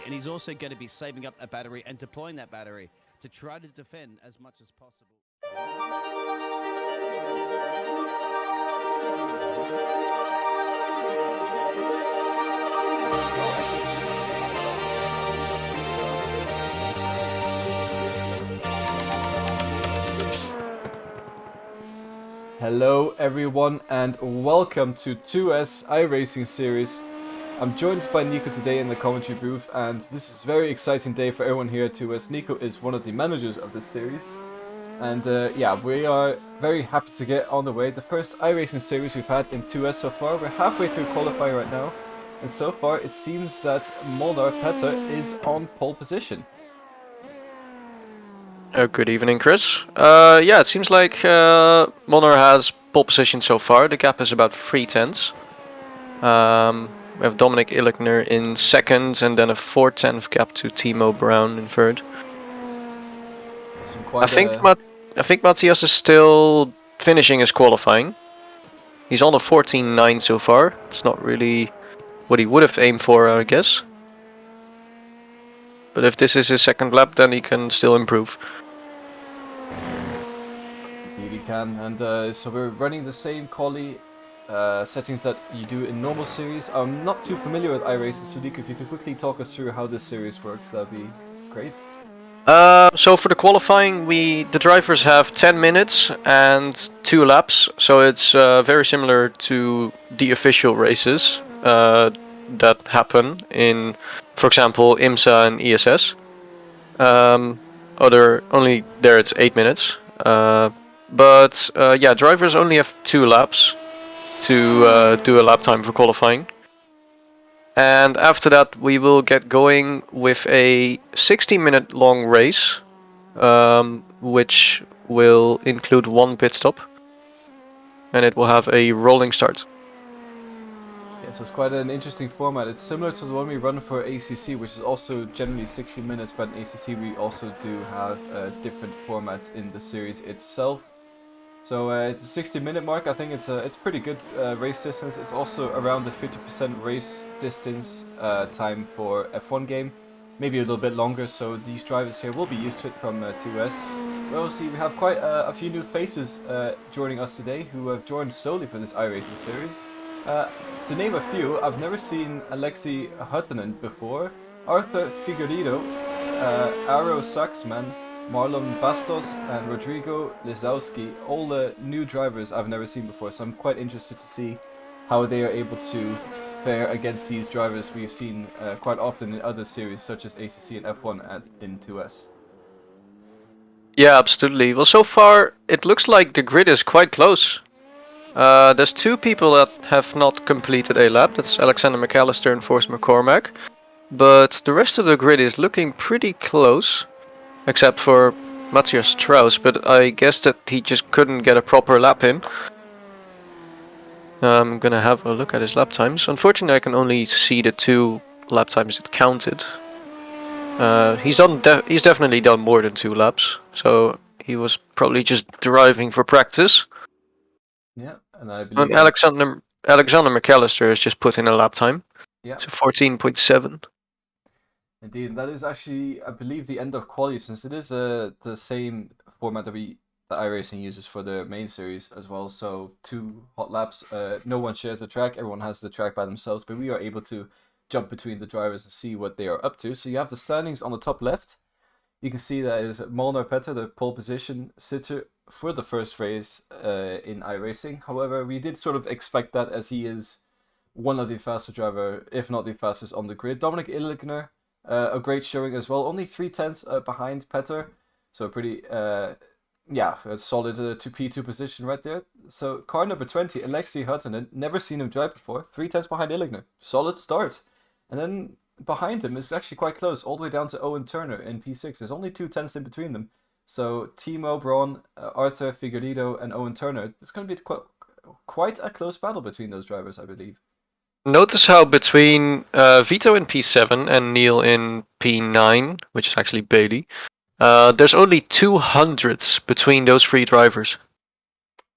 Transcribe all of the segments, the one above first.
He's also going to be saving up a battery and deploying that battery to try to defend as much as possible. Hello everyone and welcome to 2S iRacing series. I'm joined by Nico today in the commentary booth, and this is a very exciting day for everyone here at 2S. Nico is one of the managers of this series, and yeah, we are very happy to get on the way. The first iRacing series we've had in 2S so far. We're halfway through qualifying right now, and so far it seems that Molnar Petter is on pole position. Good evening, Chris. Yeah, it seems like Molnar has pole position so far. The gap is about 3/10. We have Dominic Illichner in second, and then a 4/10 gap to Timo Brown in third. I think Matthias is still finishing his qualifying. He's on a 14.9 so far. It's not really what he would have aimed for, I guess. But if this is his second lap, then he can still improve. Indeed he can, and so we're running the same quali settings that you do in normal series. I'm not too familiar with iRacing, so Nico, if you could quickly talk us through how this series works, that'd be great. So for the qualifying, the drivers have 10 minutes and 2 laps, so it's very similar to the official races that happen in, for example, IMSA and ESS. Only there it's 8 minutes. But yeah, drivers only have 2 laps to do a lap time for qualifying. And after that we will get going with a 60-minute long race, which will include 1 pit stop. And it will have a rolling start. Yeah, so it's quite an interesting format. It's similar to the one we run for ACC, which is also generally 60 minutes, but in ACC we also do have different formats in the series itself. So it's a 60-minute mark. I think it's pretty good race distance. It's also around the 50% race distance time for F1 game, maybe a little bit longer. So these drivers here will be used to it from 2S. We also we have quite a few new faces joining us today who have joined solely for this iRacing series. To name a few, I've never seen Alexi Huttunen before, Arthur Figueiredo, Aro Saxman, Marlon Bastos and Rodrigo Lizowski, all the new drivers I've never seen before, so I'm quite interested to see how they are able to fare against these drivers we've seen quite often in other series such as ACC and F1 in 2S. Yeah, absolutely. Well, so far it looks like the grid is quite close. There's 2 people that have not completed a lap. That's Alexander McAllister and Forrest McCormack. But the rest of the grid is looking pretty close. Except for Matthias Strauss, but I guess that he just couldn't get a proper lap in. I'm gonna have a look at his lap times. Unfortunately, I can only see the 2 lap times that counted. He's definitely done more than 2 laps, so he was probably just driving for practice. Yeah, and I believe Alexander McAllister has just put in a lap time. Yeah. So 14.7. Indeed, and that is actually, I believe, the end of quali, since it is the same format that iRacing uses for the main series as well. So 2 hot laps, no one shares the track, everyone has the track by themselves, but we are able to jump between the drivers and see what they are up to. So you have the standings on the top left. You can see that is Molnar Petter, the pole position sitter for the first race in iRacing. However, we did sort of expect that, as he is one of the faster driver, if not the fastest on the grid. Dominic Illigner, a great showing as well. Only 3/10 behind Petter, so pretty, a solid 2P2 position right there. So car number 20, Alexei Hutton, never seen him drive before. 3/10 behind Illigner, solid start. And then behind him is actually quite close, all the way down to Owen Turner in P6. There's only 2/10 in between them. So Timo Braun, Arthur Figueiredo, and Owen Turner. It's going to be quite a close battle between those drivers, I believe. Notice how between Vito in P7 and Neil in P9, which is actually Bailey, there's only 200s between those 3 drivers.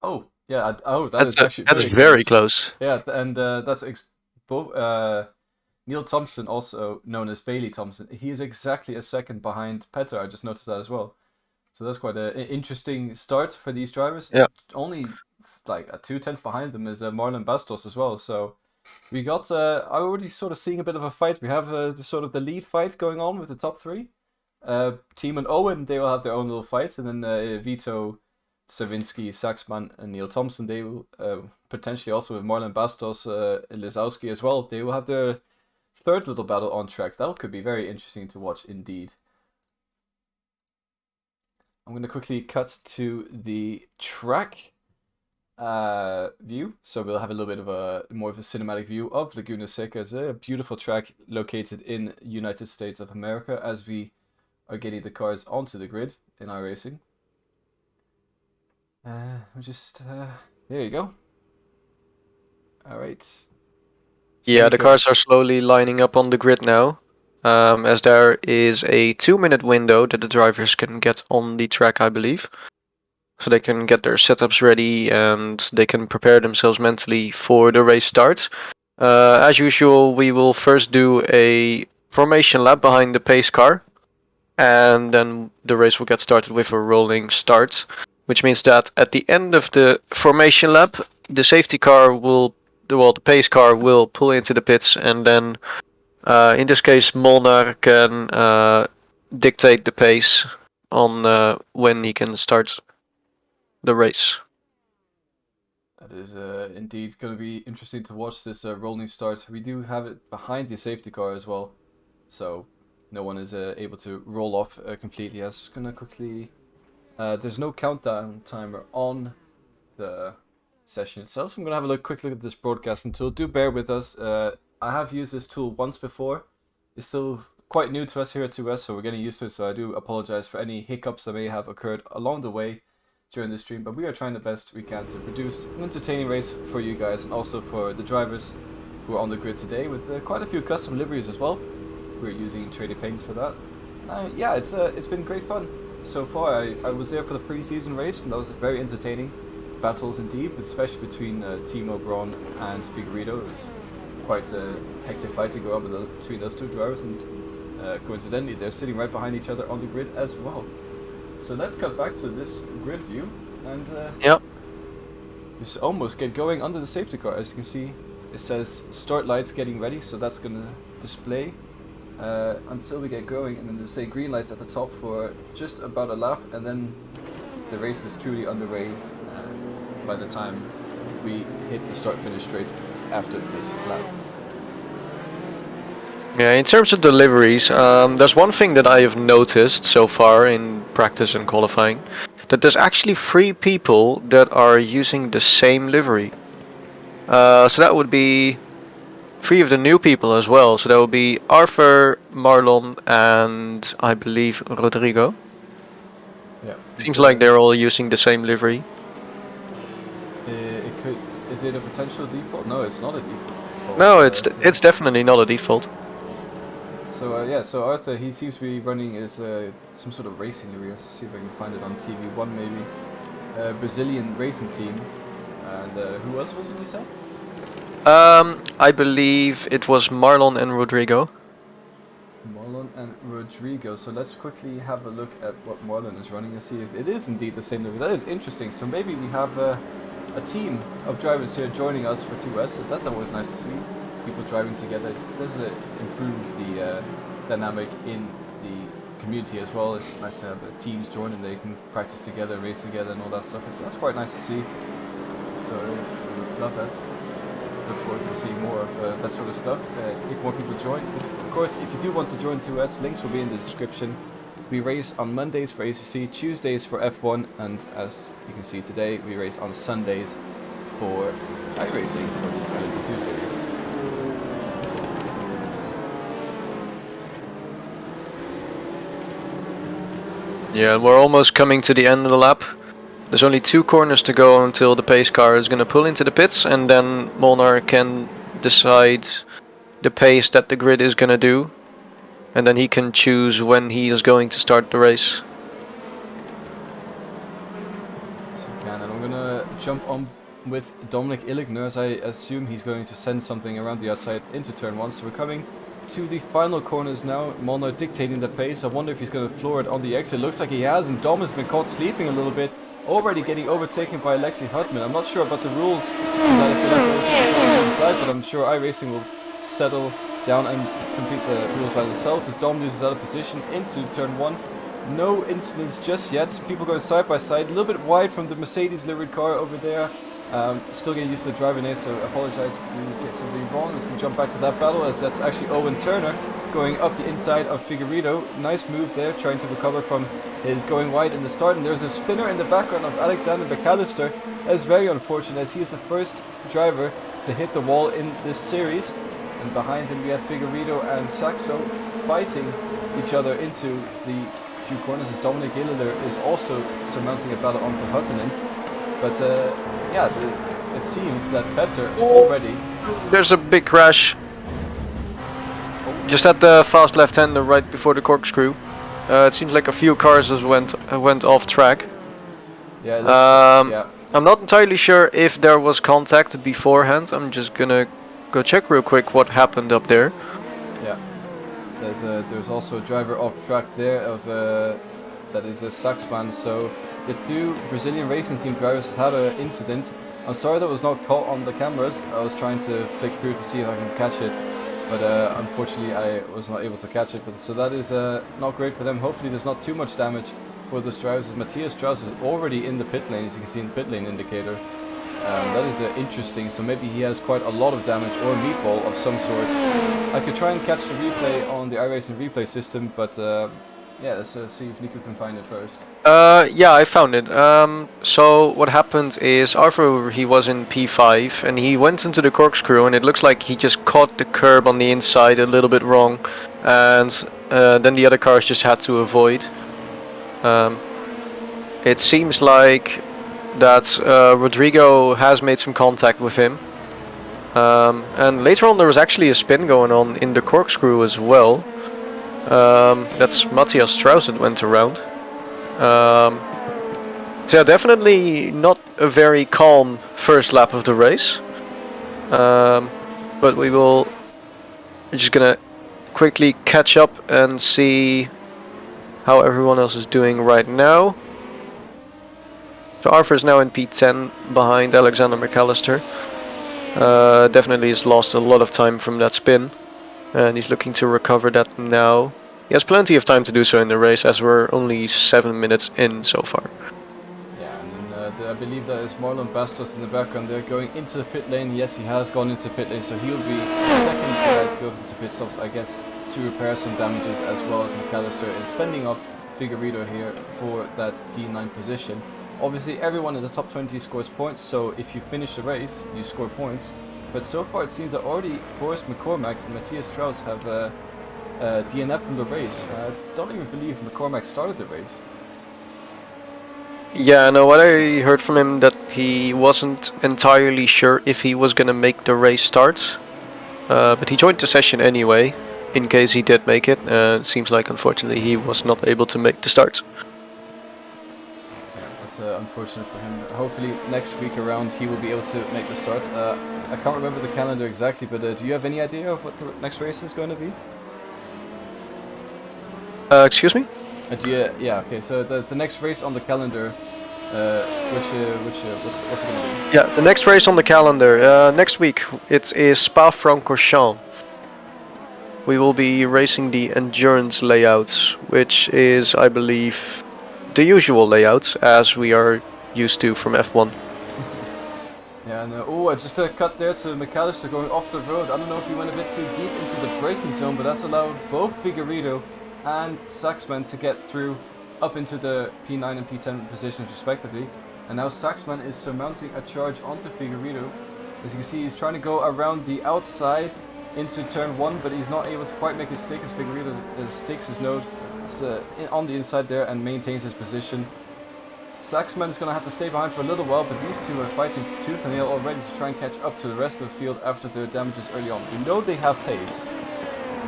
Oh, yeah. That's actually that's very close. Yeah, and that's both. Neil Thompson, also known as Bailey Thompson, he is exactly a second behind Petter. I just noticed that as well. So that's quite an interesting start for these drivers. Yeah. Only like 2/10 behind them is Marlon Bastos as well. So we got I'm already sort of seeing a bit of a fight. We have sort of the lead fight going on with the top 3. Team and Owen, they will have their own little fight, and then Vito, Savinsky, Saxman, and Neil Thompson, they will potentially also with Marlon Bastos, Lisowski as well. They will have their third little battle on track. That could be very interesting to watch indeed. I'm going to quickly cut to the track view. So we'll have a little bit of more of a cinematic view of Laguna Seca. It's a beautiful track located in United States of America as we are getting the cars onto the grid in iRacing. There you go. All right. Yeah, the cars are slowly lining up on the grid now, as there is a 2-minute window that the drivers can get on the track, I believe. So they can get their setups ready and they can prepare themselves mentally for the race start. As usual, we will first do a formation lap behind the pace car, and then the race will get started with a rolling start, which means that at the end of the formation lap, the safety car will, the pace car will pull into the pits, and then in this case Molnar can dictate the pace on when he can start the race. That is indeed going to be interesting to watch this rolling start. We do have it behind the safety car as well, so no one is able to roll off completely. I was just going to quickly... there's no countdown timer on the session itself, so I'm going to have a quick look at this broadcasting tool. Do bear with us. I have used this tool once before. It's still quite new to us here at 2S, so we're getting used to it, so I do apologize for any hiccups that may have occurred along the way during the stream, but we are trying the best we can to produce an entertaining race for you guys and also for the drivers who are on the grid today, with quite a few custom liveries as well. We're using traded paints for that. Yeah, it's been great fun so far. I was there for the pre-season race, and that was very entertaining battles indeed, but especially between Timo Braun and Figueiredo. It was quite a hectic fighting going on between those 2 drivers, and coincidentally they're sitting right behind each other on the grid as well. So let's cut back to this grid view, and just almost get going under the safety car. As you can see, it says start lights getting ready, so that's going to display until we get going, and then there's say green lights at the top for just about a lap, and then the race is truly underway by the time we hit the start finish straight after this lap. Yeah, in terms of the liveries, there's one thing that I have noticed so far in practice and qualifying, that there's actually 3 people that are using the same livery. So that would be 3 of the new people as well. So that would be Arthur, Marlon, and I believe Rodrigo. Yeah. Seems like they're all using the same livery. Is it a potential default? No, it's not a default. No, it's definitely not a default. So so Arthur, he seems to be running as some sort of racing livery. Let's see if I can find it on TV1 maybe. Brazilian racing team. And who else was it you said? I believe it was Marlon and Rodrigo. Marlon and Rodrigo. So let's quickly have a look at what Marlon is running and see if it is indeed the same livery. That is interesting. So maybe we have a team of drivers here joining us for 2S. That was nice to see. People driving together. It does improve the dynamic in the community as well. It's nice to have teams join and they can practice together, race together and all that stuff. That's quite nice to see. So I love that. Look forward to seeing more of that sort of stuff. If more people join. Of course, if you do want to join 2S, links will be in the description. We race on Mondays for ACC, Tuesdays for F1, and as you can see today, we race on Sundays for iRacing, or this LMP2 series. Yeah, we're almost coming to the end of the lap. There's only 2 corners to go until the pace car is going to pull into the pits, and then Molnar can decide the pace that the grid is going to do, and then he can choose when he is going to start the race. So and I'm going to jump on with Dominic Illigner, as I assume he's going to send something around the outside into turn 1. So we're coming to the final corners now. Molnar dictating the pace. I wonder if he's going to floor it on the exit. Looks like he has, and Dom has been caught sleeping a little bit. Already getting overtaken by Alexi Hutman. I'm not sure about the rules that if you're allowed to overtake the flag, but I'm sure iRacing will settle down and complete the rules by themselves as Dom loses out of position into turn 1. No incidents just yet. People going side by side, a little bit wide from the Mercedes liveried car over there. Still getting used to the driving there, so I apologize if you get something wrong. Let's jump back to that battle as that's actually Owen Turner going up the inside of Figueiredo. Nice move there, trying to recover from his going wide in the start. And there's a spinner in the background of Alexander McAllister. That is very unfortunate as he is the first driver to hit the wall in this series. And behind him we have Figueiredo and Saxo fighting each other into the few corners as Dominic Gilleder is also surmounting a battle onto Huttunen. But yeah, it seems that Petter already... There's a big crash. Just at the fast left-hander right before the corkscrew. It seems like a few cars just went off track. Yeah, yeah. I'm not entirely sure if there was contact beforehand. I'm just gonna go check real quick what happened up there. Yeah, there's also a driver off track there of that is a Saxman. So the 2 Brazilian racing team drivers had an incident. I'm sorry that was not caught on the cameras. I was trying to flick through to see if I can catch it, but unfortunately I was not able to catch it. But so that is not great for them. Hopefully there's not too much damage for those drivers. As Matthias Strauss is already in the pit lane, as you can see in the pit lane indicator. That is interesting. So maybe he has quite a lot of damage or a meatball of some sort. I could try and catch the replay on the iRacing replay system, but yeah, let's see if Nico can find it first. Yeah, I found it. So what happened is Arthur, he was in P5 and he went into the corkscrew, and it looks like he just caught the curb on the inside a little bit wrong, and then the other cars just had to avoid. It seems like that Rodrigo has made some contact with him, and later on there was actually a spin going on in the corkscrew as well. That's Matthias Strauss that went around. So yeah, definitely not a very calm first lap of the race. But we're just gonna quickly catch up and see how everyone else is doing right now. So Arthur is now in P10 behind Alexander McAllister. Definitely has lost a lot of time from that spin, and he's looking to recover that now. He has plenty of time to do so in the race, as we're only 7 minutes in so far. Yeah, and then I believe that is Marlon Bastos in the background there going into the pit lane. Yes, he has gone into pit lane, so he'll be the second guy to go into pit stops, I guess, to repair some damages, as well as McAllister is fending off Figueiredo here for that P9 position. Obviously, everyone in the top 20 scores points, so if you finish the race, you score points. But so far it seems that already Forrest McCormack and Matthias Strauss have DNF from the race. I don't even believe McCormack started the race. Yeah, no, what I heard from him that he wasn't entirely sure if he was gonna make the race start. But he joined the session anyway, in case he did make it. It seems like unfortunately he was not able to make the start. Yeah, let's that's unfortunate for him. Hopefully next week around he will be able to make the start. I can't remember the calendar exactly, but do you have any idea of what the next race is going to be? Excuse me? Yeah, okay, so the next race on the calendar, what's it going to be? Yeah, the next race on the calendar, next week, it is Spa-Francorchamps. We will be racing the endurance layout, which is, I believe, the usual layout, as we are used to from F1. Yeah, and I just cut there to McAllister going off the road. I don't know if he went a bit too deep into the braking zone, but that's allowed both Figueiredo and Saxman to get through up into the P9 and P10 positions respectively. And now Saxman is surmounting a charge onto Figueiredo. As you can see, he's trying to go around the outside into turn 1, but he's not able to quite make it stick as Figueiredo sticks his node on the inside there and maintains his position. Saxman is going to have to stay behind for a little while, but these two are fighting tooth and nail already to try and catch up to the rest of the field after their damages early on. We know they have pace,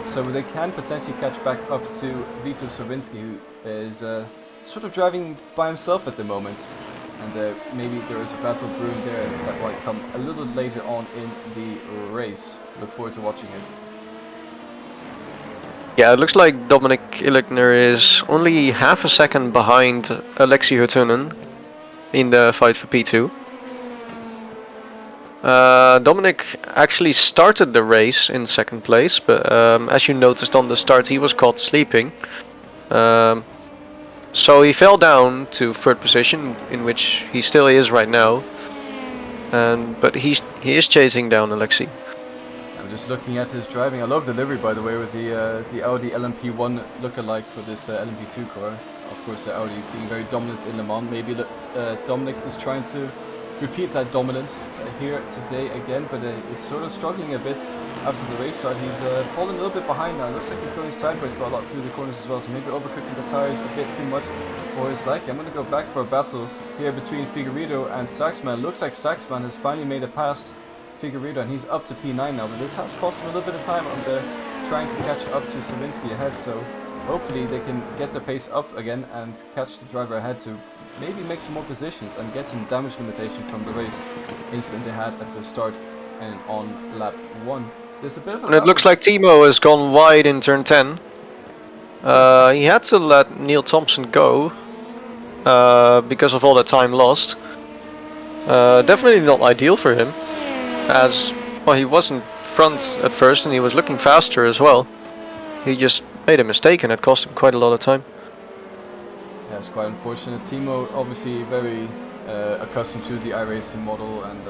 so they can potentially catch back up to Vito Sawinski, who is sort of driving by himself at the moment. And maybe there is a battle brewing there that might come a little later on in the race. Look forward to watching it. Yeah, it looks like Dominic Illichner is only half a second behind Alexi Hurtunen in the fight for P2. Dominic actually started the race in second place, but as you noticed on the start, he was caught sleeping. So he fell down to third position, in which he still is right now. But he is chasing down Alexi. I'm just looking at his driving. I love the livery, by the way, with the Audi LMP1 lookalike for this LMP2 car. Of course, Audi being very dominant in Le Mans. Maybe Dominic is trying to repeat that dominance here today again, but it's sort of struggling a bit after the race start. He's fallen a little bit behind now. It looks like he's going sideways quite a lot through the corners as well, so maybe overcooking the tires a bit too much for his liking. I'm going to go back for a battle here between Figueiredo and Saxman. Looks like Saxman has finally made it past Figueiredo, and he's up to P9 now, but this has cost him a little bit of time on the trying to catch up to Sawinski ahead, so hopefully they can get their pace up again and catch the driver ahead to maybe make some more positions and get some damage limitation from the race incident they had at the start and on lap 1. There's a bit of a... And it looks like Timo has gone wide in turn 10. He had to let Neil Thompson go because of all the time lost. Definitely not ideal for him, as well, he wasn't front at first and he was looking faster as well. He just made a mistake and it cost him quite a lot of time. Yeah, it's quite unfortunate. Timo obviously very accustomed to the iRacing model, and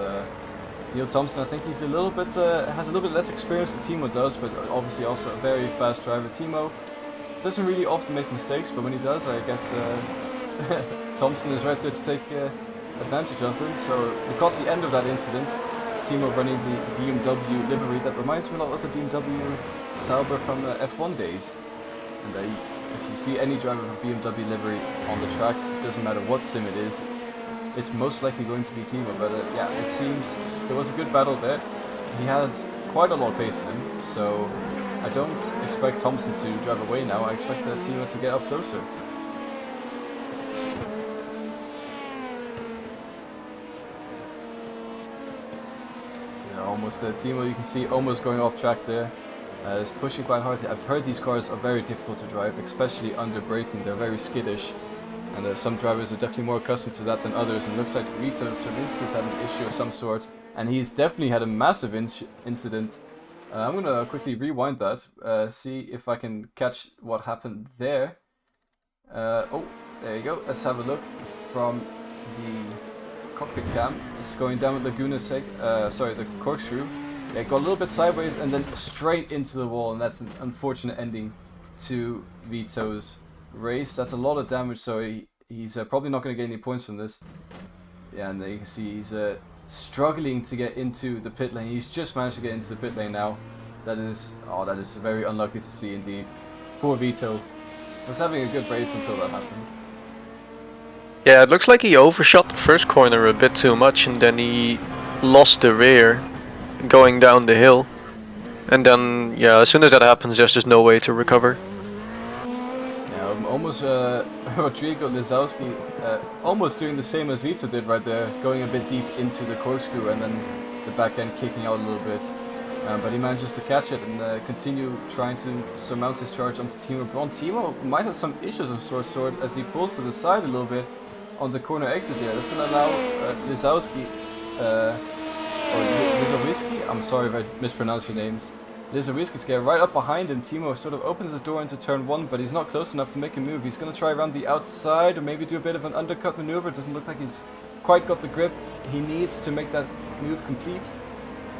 Neil Thompson, I think he's a little bit has a little bit less experience than Timo does, but obviously also a very fast driver. Timo doesn't really often make mistakes, but when he does, I guess Thompson is right there to take advantage of him. So we caught the end of that incident. Timo running the BMW livery that reminds me a lot of the BMW Sauber from F1 days. And if you see any driver with BMW livery on the track, it doesn't matter what sim it is, it's most likely going to be Timo. But yeah, it seems there was a good battle there. He has quite a lot of pace in him, so I don't expect Thompson to drive away now. I expect Timo to get up closer. Almost Timo, you can see almost going off track there. Is pushing quite hard. I've heard these cars are very difficult to drive, especially under braking. They're very skittish, and some drivers are definitely more accustomed to that than others. And it looks like Vito Sawinski's had an issue of some sort, and he's definitely had a massive incident. I'm gonna quickly rewind that, see if I can catch what happened there. Oh, there you go. Let's have a look from the cockpit cam. It's going down with Laguna the corkscrew. Yeah, got a little bit sideways and then straight into the wall, and that's an unfortunate ending to Vito's race. That's a lot of damage, so he's probably not going to get any points from this. Yeah, and you can see he's struggling to get into the pit lane. He's just managed to get into the pit lane now. That is very unlucky to see indeed. Poor Vito. Was having a good race until that happened. Yeah, it looks like he overshot the first corner a bit too much, and then he lost the rear going down the hill. And then, yeah, as soon as that happens, there's just no way to recover. Yeah, almost Rodrigo Lizowski almost doing the same as Vito did right there, going a bit deep into the corkscrew and then the back end kicking out a little bit. But he manages to catch it and continue trying to surmount his charge onto Timo Braun. Timo might have some issues of sort as he pulls to the side a little bit on the corner exit there. That's going to allow Lizowski, or Lizowiski, I'm sorry if I mispronounce your names, Lizowiski to get right up behind him. Timo sort of opens the door into turn 1, but he's not close enough to make a move. He's going to try around the outside or maybe do a bit of an undercut maneuver. It doesn't look like he's quite got the grip he needs to make that move complete.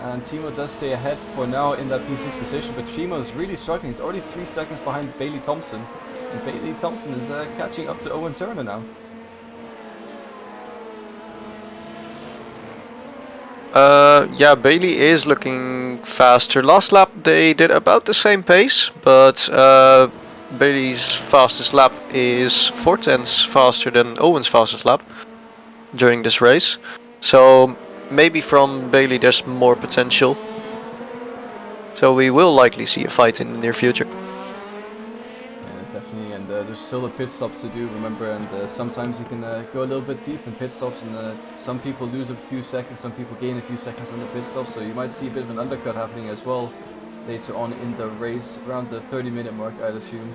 And Timo does stay ahead for now in that P6 position, but Timo is really struggling. He's already 3 seconds behind Bailey Thompson, and Bailey Thompson is catching up to Owen Turner now. Yeah, Bailey is looking faster. Last lap they did about the same pace, but Bailey's fastest lap is 4/10 faster than Owen's fastest lap during this race. So maybe from Bailey there's more potential. So we will likely see a fight in the near future. Yeah, definitely, and there's still a pit stop to do, remember, and sometimes you can go a little bit deep in pit stops, and some people lose a few seconds, some people gain a few seconds on the pit stop, so you might see a bit of an undercut happening as well later on in the race. Around the 30-minute mark, I'd assume,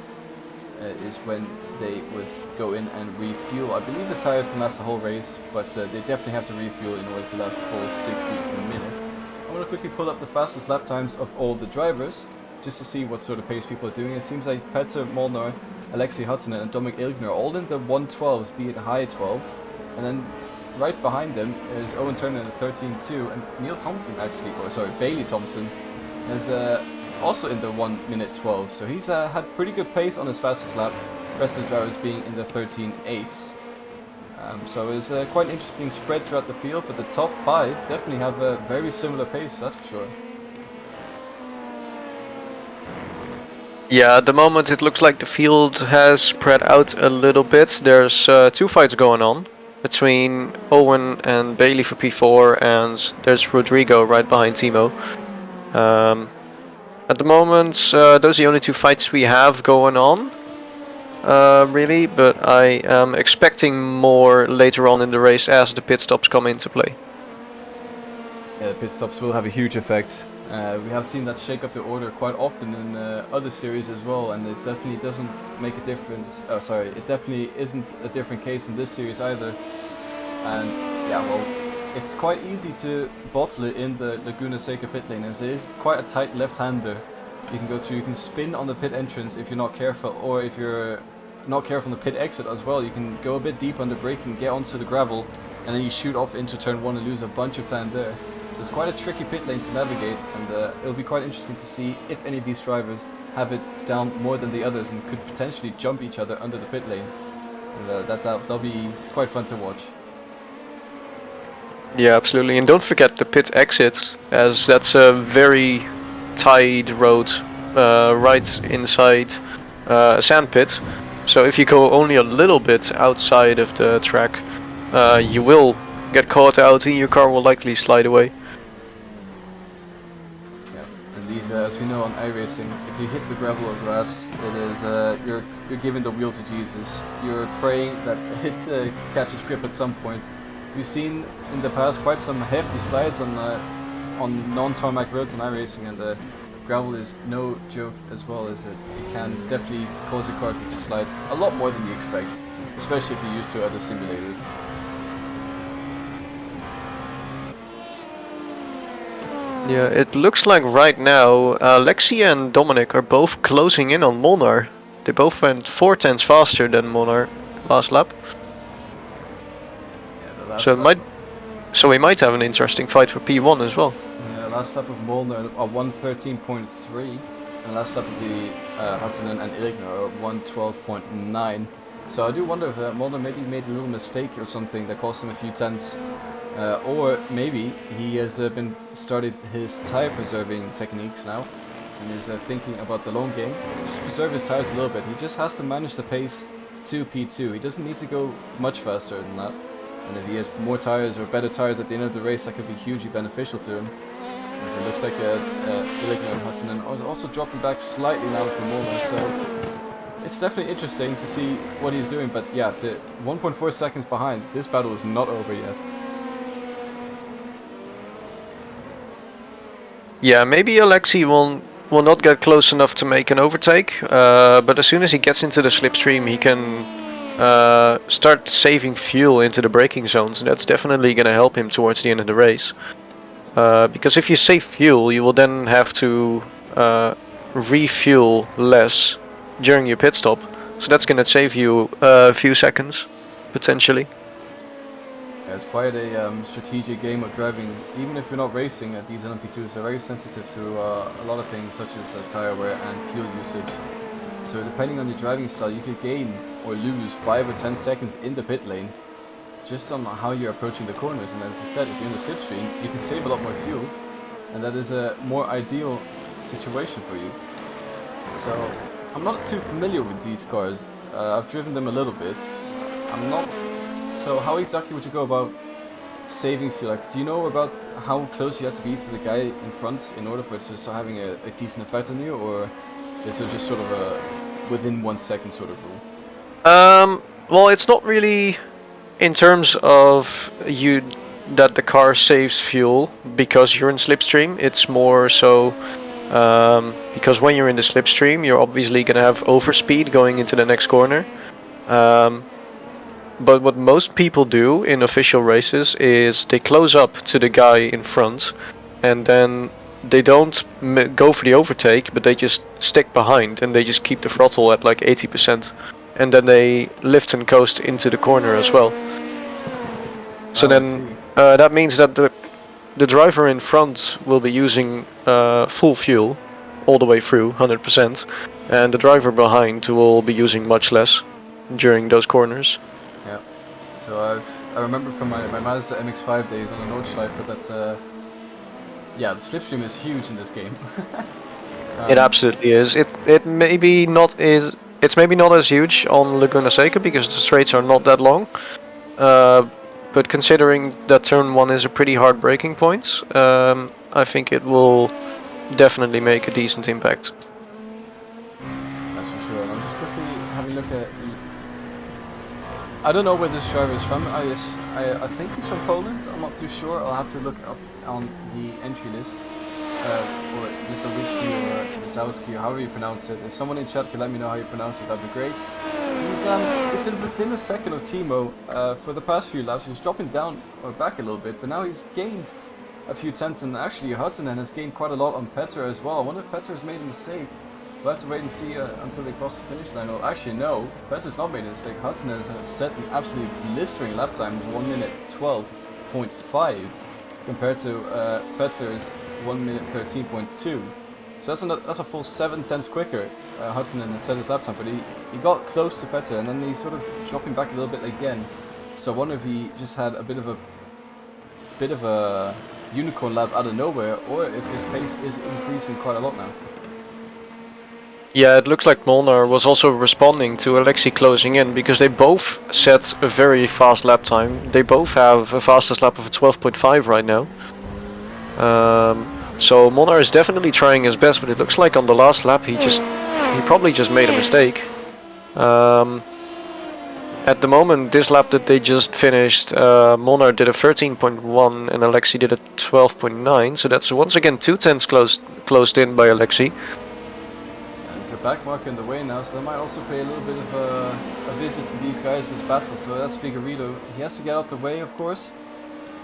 is when they would go in and refuel. I believe the tires can last the whole race, but they definitely have to refuel in order to last the full 60 minutes. I'm going to quickly pull up the fastest lap times of all the drivers, just to see what sort of pace people are doing. It seems like Petter Molnar, Alexei Huttunen and Dominic Ilgner are all in the 112s, be it high 12s, and then right behind them is Owen Turner in the 13.2, and Neil Thompson actually, or sorry, Bailey Thompson is also in the 1 minute 12, so he's had pretty good pace on his fastest lap, the rest of the drivers being in the 13.8s. So it's quite an interesting spread throughout the field, but the top 5 definitely have a very similar pace, that's for sure. Yeah, at the moment it looks like the field has spread out a little bit. There's 2 fights going on between Owen and Bailey for P4, and there's Rodrigo right behind Timo. At the moment, those are the only 2 fights we have going on, really, but I am expecting more later on in the race as the pit stops come into play. Yeah, the pit stops will have a huge effect. We have seen that shake up the order quite often in other series as well, and it definitely doesn't make a difference. Oh, sorry, it definitely isn't a different case in this series either. And yeah, well, it's quite easy to bottle it in the Laguna Seca pit lane, as it is quite a tight left-hander. You can go through, you can spin on the pit entrance if you're not careful, or if you're not careful on the pit exit as well. You can go a bit deep on the braking, get onto the gravel, and then you shoot off into turn 1 and lose a bunch of time there. So it's quite a tricky pit lane to navigate, and it'll be quite interesting to see if any of these drivers have it down more than the others and could potentially jump each other under the pit lane. And that'll be quite fun to watch. Yeah, absolutely, and don't forget the pit exit, as that's a very tight road right inside a sand pit. So if you go only a little bit outside of the track, you will get caught out and your car will likely slide away. Yeah, and these, as we know on iRacing, if you hit the gravel or grass, it is you're giving the wheel to Jesus. You're praying that it catches grip at some point. We've seen in the past quite some hefty slides on non-tarmac roads on iRacing, and the gravel is no joke as well, as it can definitely cause your car to slide a lot more than you expect, especially if you're used to other simulators. Yeah, it looks like right now Lexi and Dominic are both closing in on Molnar. They both went 4/10 faster than Molnar last lap. So we might have an interesting fight for P1 as well. Yeah, last lap of Molnar are 113.3, and last lap of the Huttunen and Ilgner are 112.9. So I do wonder if Molnar maybe made a little mistake or something that cost him a few tenths, or maybe he has started his tire preserving techniques now, and is thinking about the long game. Just preserve his tires a little bit. He just has to manage the pace to P2. He doesn't need to go much faster than that. And if he has more tires or better tires at the end of the race, that could be hugely beneficial to him. As it looks like Ilgner and Huttunen are also dropping back slightly now for Molnar, so it's definitely interesting to see what he's doing, but yeah, the 1.4 seconds behind, this battle is not over yet. Yeah, maybe Alexi will not get close enough to make an overtake, but as soon as he gets into the slipstream, he can start saving fuel into the braking zones, and that's definitely going to help him towards the end of the race. Because if you save fuel, you will then have to refuel less during your pit stop, so that's going to save you a few seconds, potentially. Yeah, it's quite a strategic game of driving. Even if you're not racing, these LMP2s are very sensitive to a lot of things such as tire wear and fuel usage. So depending on your driving style, you could gain or lose 5 or 10 seconds in the pit lane just on how you're approaching the corners. And as I said, if you're in the slipstream, you can save a lot more fuel, and that is a more ideal situation for you. So I'm not too familiar with these cars. I've driven them a little bit. I'm not. So how exactly would you go about saving fuel? Like, do you know about how close you have to be to the guy in front in order for it to start having a decent effect on you, or is it just sort of a within 1 second sort of rule? Well, it's not really in terms of that the car saves fuel because you're in slipstream. It's more so because when you're in the slipstream, you're obviously going to have overspeed going into the next corner. But what most people do in official races is they close up to the guy in front, and then they don't go for the overtake, but they just stick behind and they just keep the throttle at like 80%, and then they lift and coast into the corner as well. So then that means that the driver in front will be using full fuel all the way through, 100%, and the driver behind will be using much less during those corners. Yeah, so I remember from my Mazda MX-5 days on the Nordschleife, but that yeah, the slipstream is huge in this game. It absolutely is. It maybe not is. It's maybe not as huge on Laguna Seca because the straights are not that long. But considering that turn 1 is a pretty hard braking point, I think it will definitely make a decent impact. That's for sure. I'm just quickly having a look at. I don't know where this driver is from. I think he's from Poland. I'm not too sure. I'll have to look up on the entry list. Or Lisowski or Lisowski, or however you pronounce it. If someone in chat could let me know how you pronounce it, that'd be great. He's been within a second of Timo for the past few laps. He was dropping down or back a little bit, but now he's gained a few tenths, and actually Hudson has gained quite a lot on Petter as well. I wonder if Petter's made a mistake. We'll have to wait and see until they cross the finish line. Or actually no, Petter's not made a mistake. Hudson has set an absolutely blistering lap time of 1 minute 12.5 compared to Petter's 1 minute 13.2. So that's a full 7 tenths quicker. Hudson has set his lap time, but he got close to Petter, and then he's sort of dropping back a little bit again. So I wonder if he just had a bit of a unicorn lap out of nowhere, or if his pace is increasing quite a lot now. Yeah, it looks like Molnar was also responding to Alexi closing in, because they both set a very fast lap time. They both have a fastest lap of a 12.5 right now. So Molnar is definitely trying his best, but it looks like on the last lap he probably just made a mistake. At the moment, this lap that they just finished, Molnar did a 13.1 and Alexi did a 12.9, so that's once again 2 tenths closed in by Alexi. There's a back marker in the way now, so that might also pay a little bit of a visit to these guys' battle. So that's Figueiredo. He has to get out the way, of course,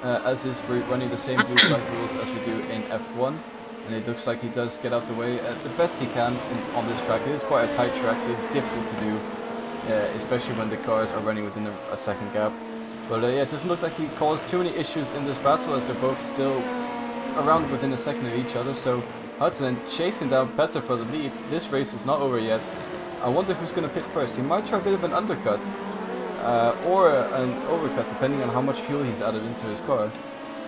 as is running the same blue flag rules as we do in F1. And it looks like he does get out the way the best he can on this track. It is quite a tight track, so it's difficult to do, especially when the cars are running within a second gap. But yeah, it doesn't look like he caused too many issues in this battle, as they're both still around within a second of each other. So Hudson chasing down Petter for the lead. This race is not over yet. I wonder who's going to pit first. He might try a bit of an undercut or an overcut, depending on how much fuel he's added into his car.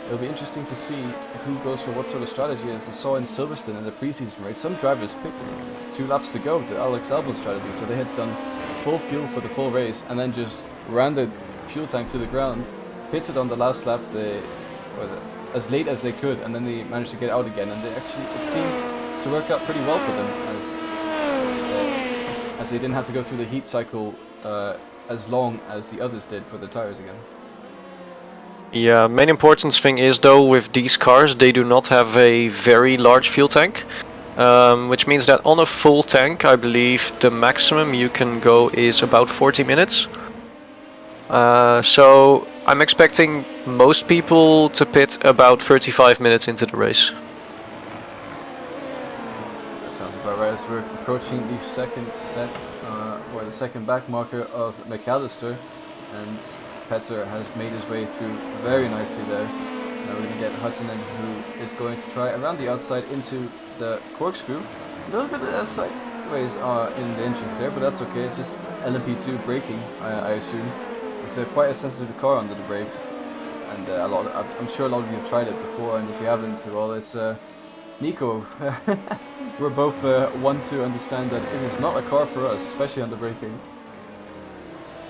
It'll be interesting to see who goes for what sort of strategy. As I saw in Silverstone in the preseason race, some drivers pitted 2 laps to go, the Alex Albon strategy. So they had done full fuel for the full race and then just ran the fuel tank to the ground, pitted on the last lap as late as they could, and then they managed to get out again. And they actually, it seemed to work out pretty well for them, as they didn't have to go through the heat cycle as long as the others did for the tires again. Yeah, main importance thing is though with these cars they do not have a very large fuel tank, which means that on a full tank I believe the maximum you can go is about 40 minutes. So I'm expecting most people to pit about 35 minutes into the race. That sounds about right, as we're approaching the second set, or the second back marker of McAllister, and Petter has made his way through very nicely there. Now we're going to get Hudson in, who is going to try around the outside into the corkscrew. A little bit of sideways in the entrance there, but that's okay. Just LMP2 braking, I assume. It's quite a sensitive car under the brakes, and I'm sure a lot of you have tried it before, and if you haven't, well, it's Nico. We're both one to understand that it is not a car for us, especially under braking.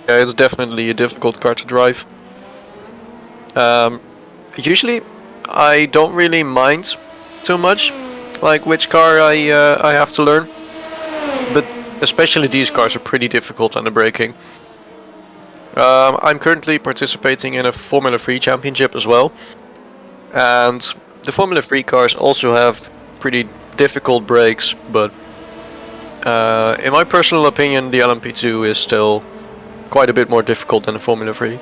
Yeah, it's definitely a difficult car to drive. Usually, I don't really mind too much, like which car I have to learn, but especially these cars are pretty difficult under braking. I'm currently participating in a Formula 3 championship as well, and the Formula 3 cars also have pretty difficult brakes, but in my personal opinion the LMP2 is still quite a bit more difficult than the Formula 3. Yeah,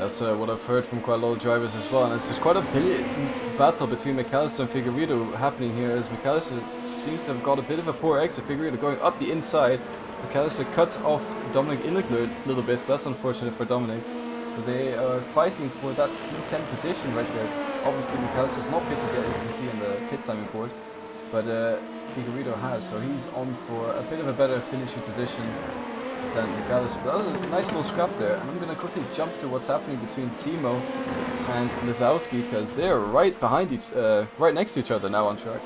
that's what I've heard from quite a lot of drivers as well, and there's quite a brilliant battle between McAllister and Figueiredo happening here, as McAllister seems to have got a bit of a poor exit. Figueiredo going up the inside. McAllister cuts off Dominic Inlegler a little bit, so that's unfortunate for Dominic. But they are fighting for that P10 position right there. Obviously McAllister's not pitted yet, as you can see in the pit timing board, but Figueiredo has, so he's on for a bit of a better finishing position than McAllister. But that was a nice little scrap there, and I'm going to quickly jump to what's happening between Timo and Lazowski, because they're right behind right next to each other now on track.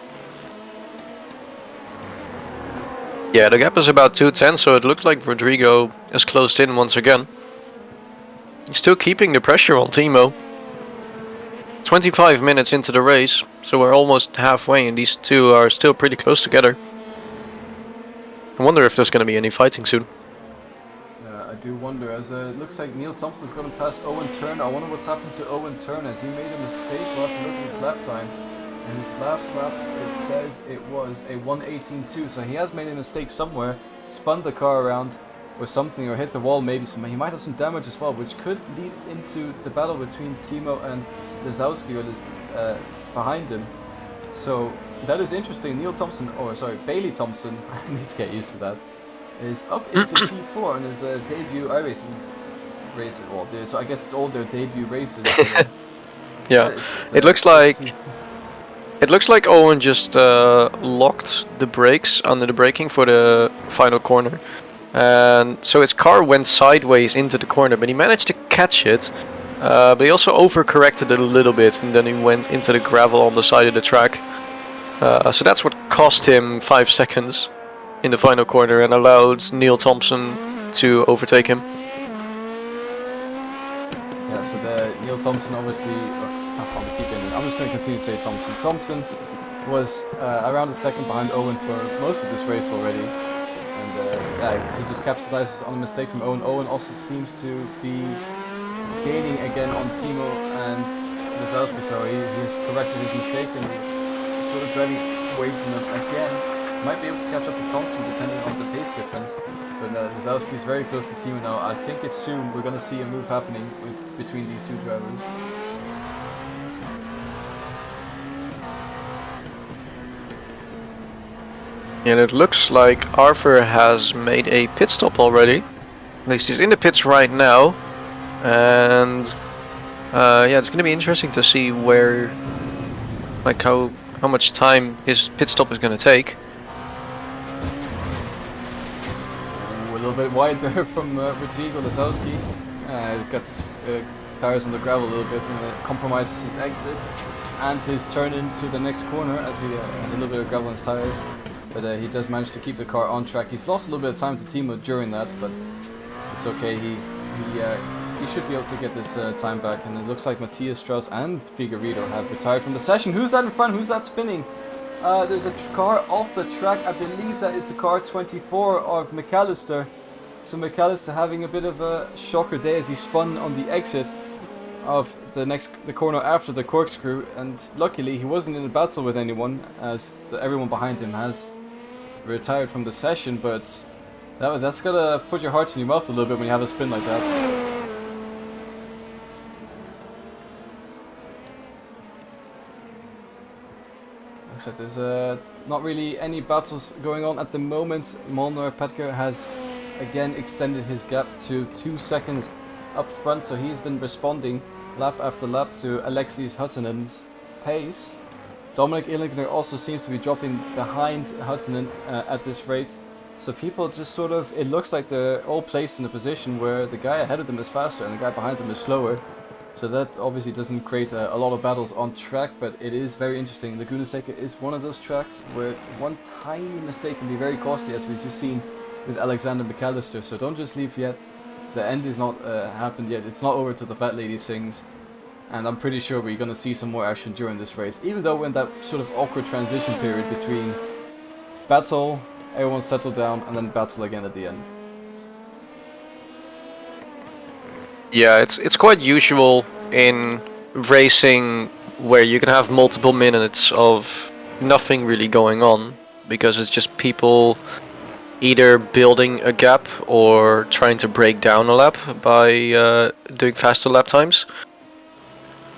Yeah, the gap is about 2:10, so it looks like Rodrigo is closed in once again. He's still keeping the pressure on Timo. 25 minutes into the race, so we're almost halfway, and these two are still pretty close together. I wonder if there's going to be any fighting soon. I do wonder, as it looks like Neil Thompson's going past Owen Turner. I wonder what's happened to Owen Turner, as he made a mistake. We'll have to look at his lap time. In his last lap, it says it was a 1:18.2, so he has made a mistake somewhere, spun the car around or something, or hit the wall maybe. So he might have some damage as well, which could lead into the battle between Timo and Lazowski, or behind him. So that is interesting. Bailey Thompson, I need to get used to that, is up into P4 in his debut iRacing race. Well, so I guess it's all their debut races. Yeah, it looks like Owen just locked the brakes under the braking for the final corner, and so his car went sideways into the corner, but he managed to catch it, but he also overcorrected it a little bit, and then he went into the gravel on the side of the track. So that's what cost him 5 seconds in the final corner and allowed Neil Thompson to overtake him. Yeah, so Neil Thompson obviously... I'm just going to continue to say Thompson. Thompson was around a second behind Owen for most of this race already, and he just capitalizes on a mistake from Owen. Owen also seems to be gaining again on Timo and Lazowski, so he has corrected his mistake and he's sort of driving away from them again. Might be able to catch up to Thompson depending on the pace difference, but Lazowski is very close to Timo now. I think it's soon we're going to see a move happening between these two drivers. And it looks like Arthur has made a pit stop already. At least he's in the pits right now. And yeah, it's going to be interesting to see where, like how much time his pit stop is going to take. A little bit wide there from Rodrigo Lazowski. Got his tires on the gravel a little bit, and it compromises his exit and his turn into the next corner, as he has a little bit of gravel on his tires. But he does manage to keep the car on track. He's lost a little bit of time to Timo during that, but it's okay. He should be able to get this time back. And it looks like Matthias Strauss and Figueiredo have retired from the session. Who's that in front? Who's that spinning? There's a car off the track. I believe that is the car 24 of McAllister. So McAllister having a bit of a shocker day as he spun on the exit of the corner after the corkscrew, and luckily he wasn't in a battle with anyone, as everyone behind him has retired from the session. But that's gotta put your heart in your mouth a little bit when you have a spin like that. Looks like there's not really any battles going on at the moment. Molnar Petker has again extended his gap to 2 seconds up front, so he's been responding lap after lap to Alexis Huttunen's pace. Dominic Illigner also seems to be dropping behind Huttunen at this rate, so people just sort of, it looks like they're all placed in a position where the guy ahead of them is faster and the guy behind them is slower. So that obviously doesn't create a lot of battles on track, but it is very interesting. Laguna Seca is one of those tracks where one tiny mistake can be very costly, as we've just seen with Alexander McAllister. So don't just leave yet. The end is not happened yet. It's not over till the fat lady sings. And I'm pretty sure we're going to see some more action during this race, even though we're in that sort of awkward transition period between battle, everyone settle down, and then battle again at the end. Yeah, it's quite usual in racing where you can have multiple minutes of nothing really going on, because it's just people either building a gap or trying to break down a lap by doing faster lap times.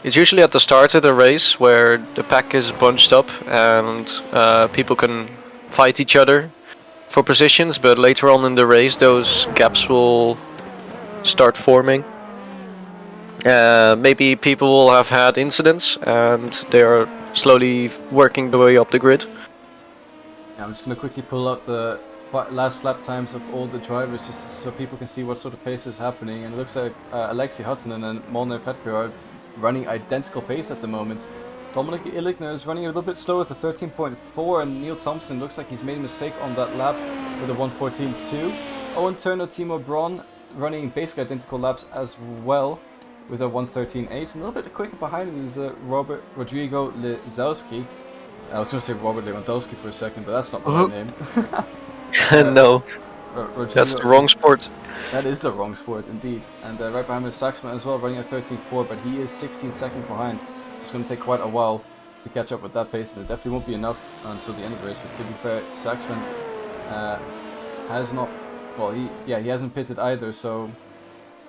It's usually at the start of the race where the pack is bunched up and people can fight each other for positions, but later on in the race those gaps will start forming. Maybe people will have had incidents and they are slowly working the way up the grid. Yeah, I'm just going to quickly pull out the last lap times of all the drivers just so people can see what sort of pace is happening. And it looks like Alexi Huttunen and Molnar Petker are running identical pace at the moment. Dominic Illigner is running a little bit slower at the 13.4, and Neil Thompson looks like he's made a mistake on that lap with a 1:14.2. Owen Turner, Timo Braun running basically identical laps as well with a 1:13.8. A little bit quicker behind him is Rodrigo Lizowski. I was going to say Robert Lewandowski for a second, but that's not the right name. No, that's the wrong sport. That is the wrong sport, indeed. And right behind him is Saxman as well, running at 13.4, but he is 16 seconds behind. So it's going to take quite a while to catch up with that pace, and it definitely won't be enough until the end of the race. But to be fair, Saxman has not, well, he hasn't pitted either, so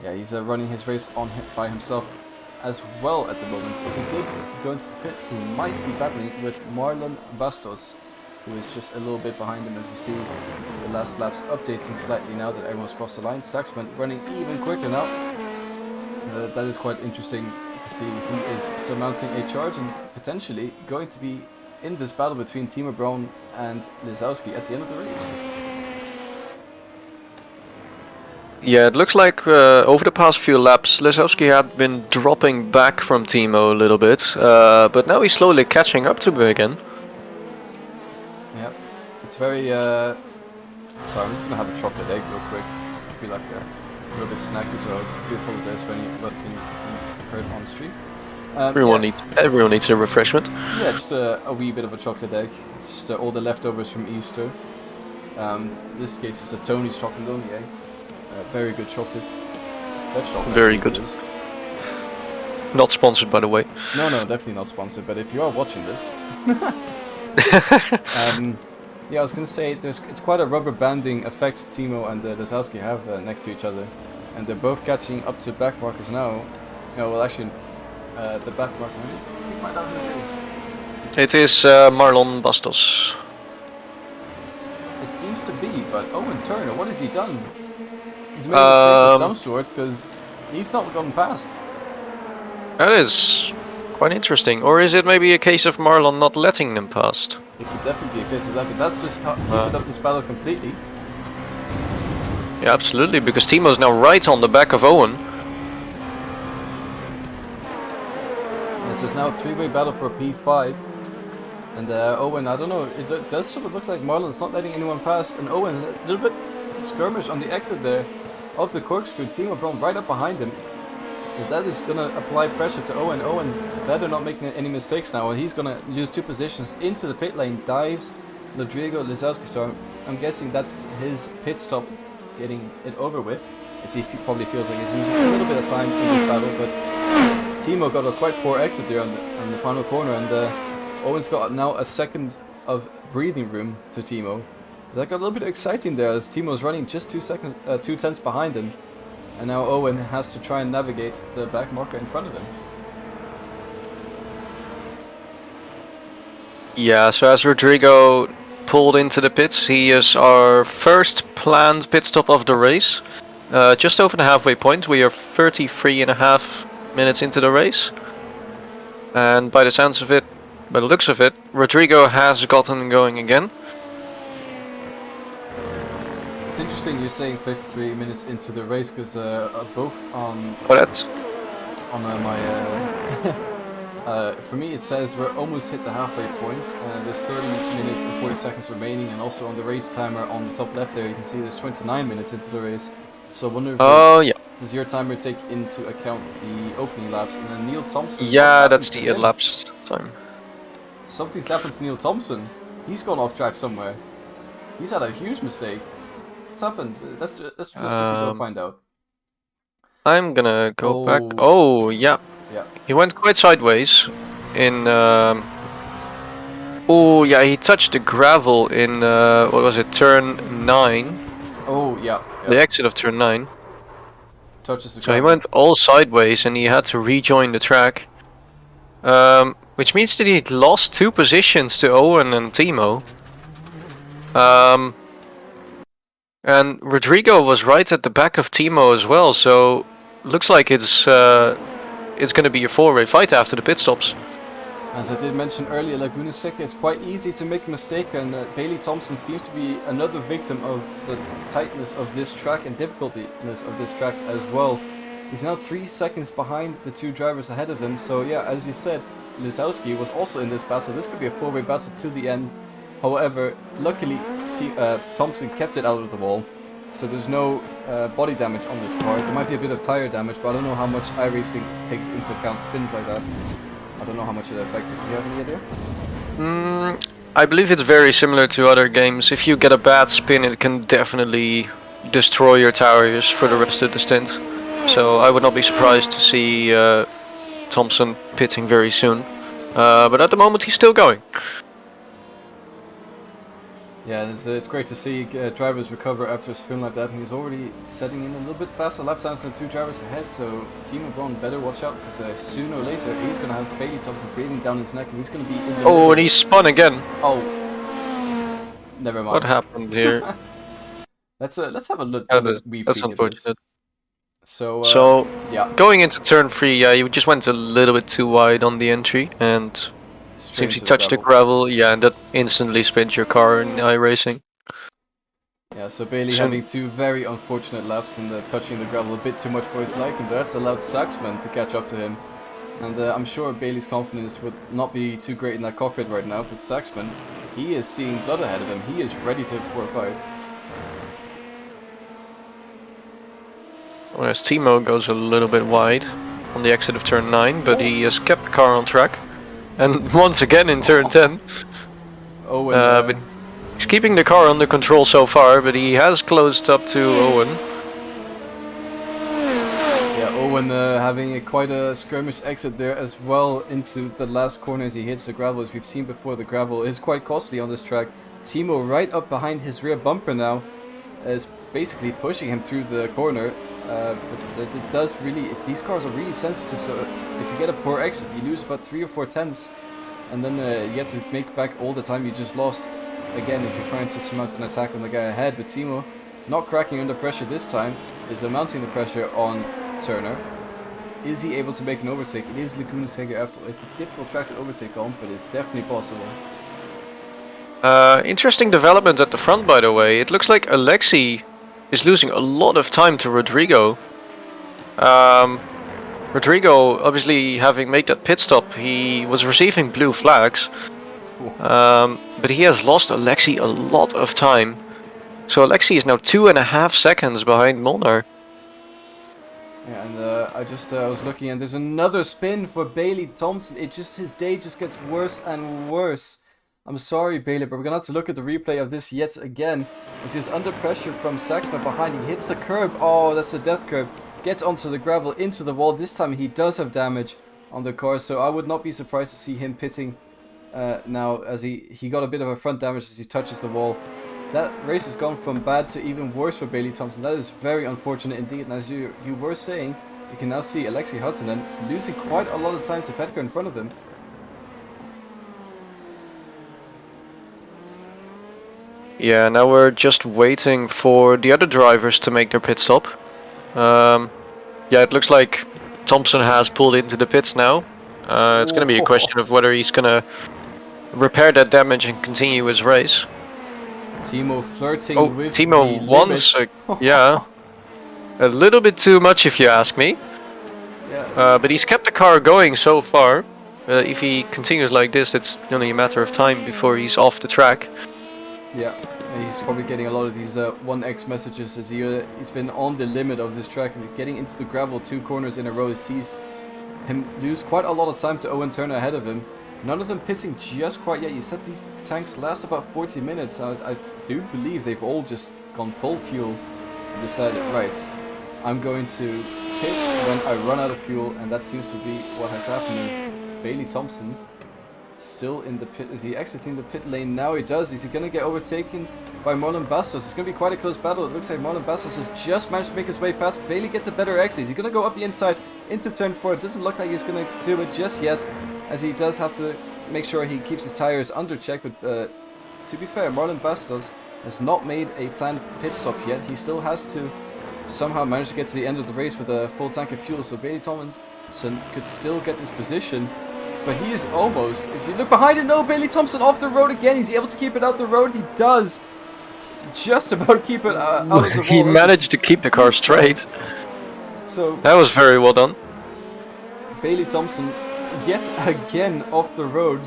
yeah, he's running his race by himself as well at the moment. If he did go into the pits, he might be battling with Marlon Bastos, who is just a little bit behind him, as we see the last laps updating slightly now that everyone's crossed the line. Saxman running even quicker now. That is quite interesting to see. He is surmounting a charge and potentially going to be in this battle between Timo Braun and Lizowski at the end of the race. Yeah, it looks like over the past few laps Lizowski had been dropping back from Timo a little bit, but now he's slowly catching up to him again. Yeah, it's very... Sorry, I'm just going to have a chocolate egg real quick. I feel like a little bit snacky, so I do apologize for any anything you heard on stream. Everyone needs a refreshment. Yeah, just a wee bit of a chocolate egg. It's just all the leftovers from Easter. In this case it's a Tony's chocolate only egg. Very good chocolate. Chocolate very good. Not sponsored, by the way. No, definitely not sponsored, but if you are watching this... yeah, I was going to say, it's quite a rubber banding effect Timo and Lizowski have next to each other. And they're both catching up to back markers now. No, well actually, the back marker... It is Marlon Bastos. It seems to be, but Owen Turner, what has he done? He's made a mistake of some sort, because he's not gone past. That is quite interesting. Or is it maybe a case of Marlon not letting them past? It could definitely be a case of that, but that's just heated up this battle completely. Yeah, absolutely, because Timo's now right on the back of Owen. This is now a three-way battle for P5. And Owen, I don't know, it does sort of look like Marlon's not letting anyone past. And Owen, a little bit skirmish on the exit there of the corkscrew. Timo Braun right up behind him. But that is gonna apply pressure to Owen. Owen better not making any mistakes now, and he's gonna use 2 positions into the pit lane, dives Rodrigo Lisowski. So I'm guessing that's his pit stop, getting it over with. As he probably feels like he's losing a little bit of time in this battle, but Timo got a quite poor exit there on the final corner, and Owen's got now a second of breathing room to Timo. That got a little bit exciting there as Timo's running just 2 tenths behind him. And now Owen has to try and navigate the back marker in front of him. Yeah, so as Rodrigo pulled into the pits, he is our first planned pit stop of the race. Just over the halfway point, we are 33.5 minutes into the race. And by the sounds of it, by the looks of it, Rodrigo has gotten going again. It's interesting you're saying 33 minutes into the race, because both on for me it says we're almost hit the halfway point. There's 30 minutes and 40 seconds remaining, and also on the race timer on the top left there you can see there's 29 minutes into the race. So I wonder if does your timer take into account the opening laps? And then Neil Thompson. Yeah, that's the elapsed time. Something's happened to Neil Thompson. He's gone off track somewhere. He's had a huge mistake. What's happened? Let's go find out. I'm gonna go back. Oh, yeah. Yeah. He went quite sideways in... Oh, yeah, he touched the gravel in, what was it, turn 9. Oh, yeah. The exit of turn 9. Touches the so he went all sideways and he had to rejoin the track. Which means that he lost 2 positions to Owen and Timo. And Rodrigo was right at the back of Timo as well, so looks like it's going to be a 4-way fight after the pit stops. As I did mention earlier, Laguna Seca, it's quite easy to make a mistake, and Bailey Thompson seems to be another victim of the tightness of this track and difficultiness of this track as well. He's now 3 seconds behind the 2 drivers ahead of him, so yeah, as you said, Lisowski was also in this battle. This could be a 4-way battle to the end. However, luckily Thompson kept it out of the wall, so there's no body damage on this car. There might be a bit of tire damage, but I don't know how much iRacing takes into account spins like that. I don't know how much it affects it. Do you have any idea? I believe it's very similar to other games. If you get a bad spin, it can definitely destroy your tires for the rest of the stint. So I would not be surprised to see Thompson pitting very soon. But at the moment he's still going. Yeah, it's great to see drivers recover after a spin like that. He's already setting in a little bit faster lap times than 2 drivers ahead, so Timo Braun better watch out, because sooner or later he's going to have Bailey Thompson breathing down his neck, and he's going to be in the middle. And he spun again. Oh, never mind. What happened here? Let's have a look. That's unfortunate. So yeah, going into turn 3, yeah, you just went a little bit too wide on the entry, and seems he touched the gravel, yeah, and that instantly spins your car in iRacing. Yeah, so Bailey having 2 very unfortunate laps and touching the gravel a bit too much for his liking, but that's allowed Saxman to catch up to him. And I'm sure Bailey's confidence would not be too great in that cockpit right now, but Saxman, he is seeing blood ahead of him. He is ready for a fight. Whereas Timo goes a little bit wide on the exit of turn 9, but he has kept the car on track. And once again in turn 10. But he's keeping the car under control so far, but he has closed up to Owen. Yeah, Owen having quite a skirmish exit there as well into the last corner as he hits the gravel. As we've seen before, the gravel is quite costly on this track. Timo right up behind his rear bumper now is basically pushing him through the corner. But it does really, these cars are really sensitive, so if you get a poor exit you lose about 3 or 4 tenths, and then you have to make back all the time you just lost again if you're trying to surmount an attack on the guy ahead. But Timo, not cracking under pressure this time, is mounting the pressure on Turner. Is he able to make an overtake? It is Laguna Seca after all. It's a difficult track to overtake on, but it's definitely possible. Interesting development at the front, by the way. It looks like Alexei is losing a lot of time to Rodrigo. Rodrigo, obviously having made that pit stop, he was receiving blue flags. But he has lost Alexei a lot of time. So Alexei is now 2.5 seconds behind Molnar. Yeah, and I was looking, and there's another spin for Bailey Thompson. His day just gets worse and worse. I'm sorry, Bailey, but we're gonna have to look at the replay of this yet again. As he's under pressure from Saxman behind, he hits the curb. Oh, that's the death curb. Gets onto the gravel, into the wall. This time he does have damage on the car, so I would not be surprised to see him pitting now, as he got a bit of a front damage as he touches the wall. That race has gone from bad to even worse for Bailey Thompson. That is very unfortunate indeed. And as you were saying, you can now see Alexei Huttunen losing quite a lot of time to Petko in front of him. Yeah, now we're just waiting for the other drivers to make their pit stop. Yeah, it looks like Thompson has pulled into the pits now. It's going to be a question of whether he's going to repair that damage and continue his race. Timo flirting with Timo the once, yeah, a little bit too much if you ask me. Yeah, but he's kept the car going so far. If he continues like this, it's only a matter of time before he's off the track. Yeah, he's probably getting a lot of these 1x messages as he's been on the limit of this track and getting into the gravel 2 corners in a row. He sees him lose quite a lot of time to Owen Turner ahead of him. None of them pitting just quite yet. You said these tanks last about 40 minutes. I do believe they've all just gone full fuel and decided, right, I'm going to pit when I run out of fuel, and that seems to be what has happened. Is Bailey Thompson still in the pit? Is he exiting the pit lane now? He does. Is he going to get overtaken by Marlon Bastos? It's going to be quite a close battle. It looks like Marlon Bastos has just managed to make his way past. Bailey gets a better exit. Is he going to go up the inside into turn 4? It doesn't look like he's going to do it just yet, as he does have to make sure he keeps his tires under check. But to be fair, Marlon Bastos has not made a planned pit stop yet. He still has to somehow manage to get to the end of the race with a full tank of fuel, so Bailey Thompson could still get this position. But he is almost, if you look behind him, no, Bailey Thompson off the road again. He's able to keep it out the road. He does just about keep it out of the wall. He managed to keep the car straight. So that was very well done. Bailey Thompson yet again off the road,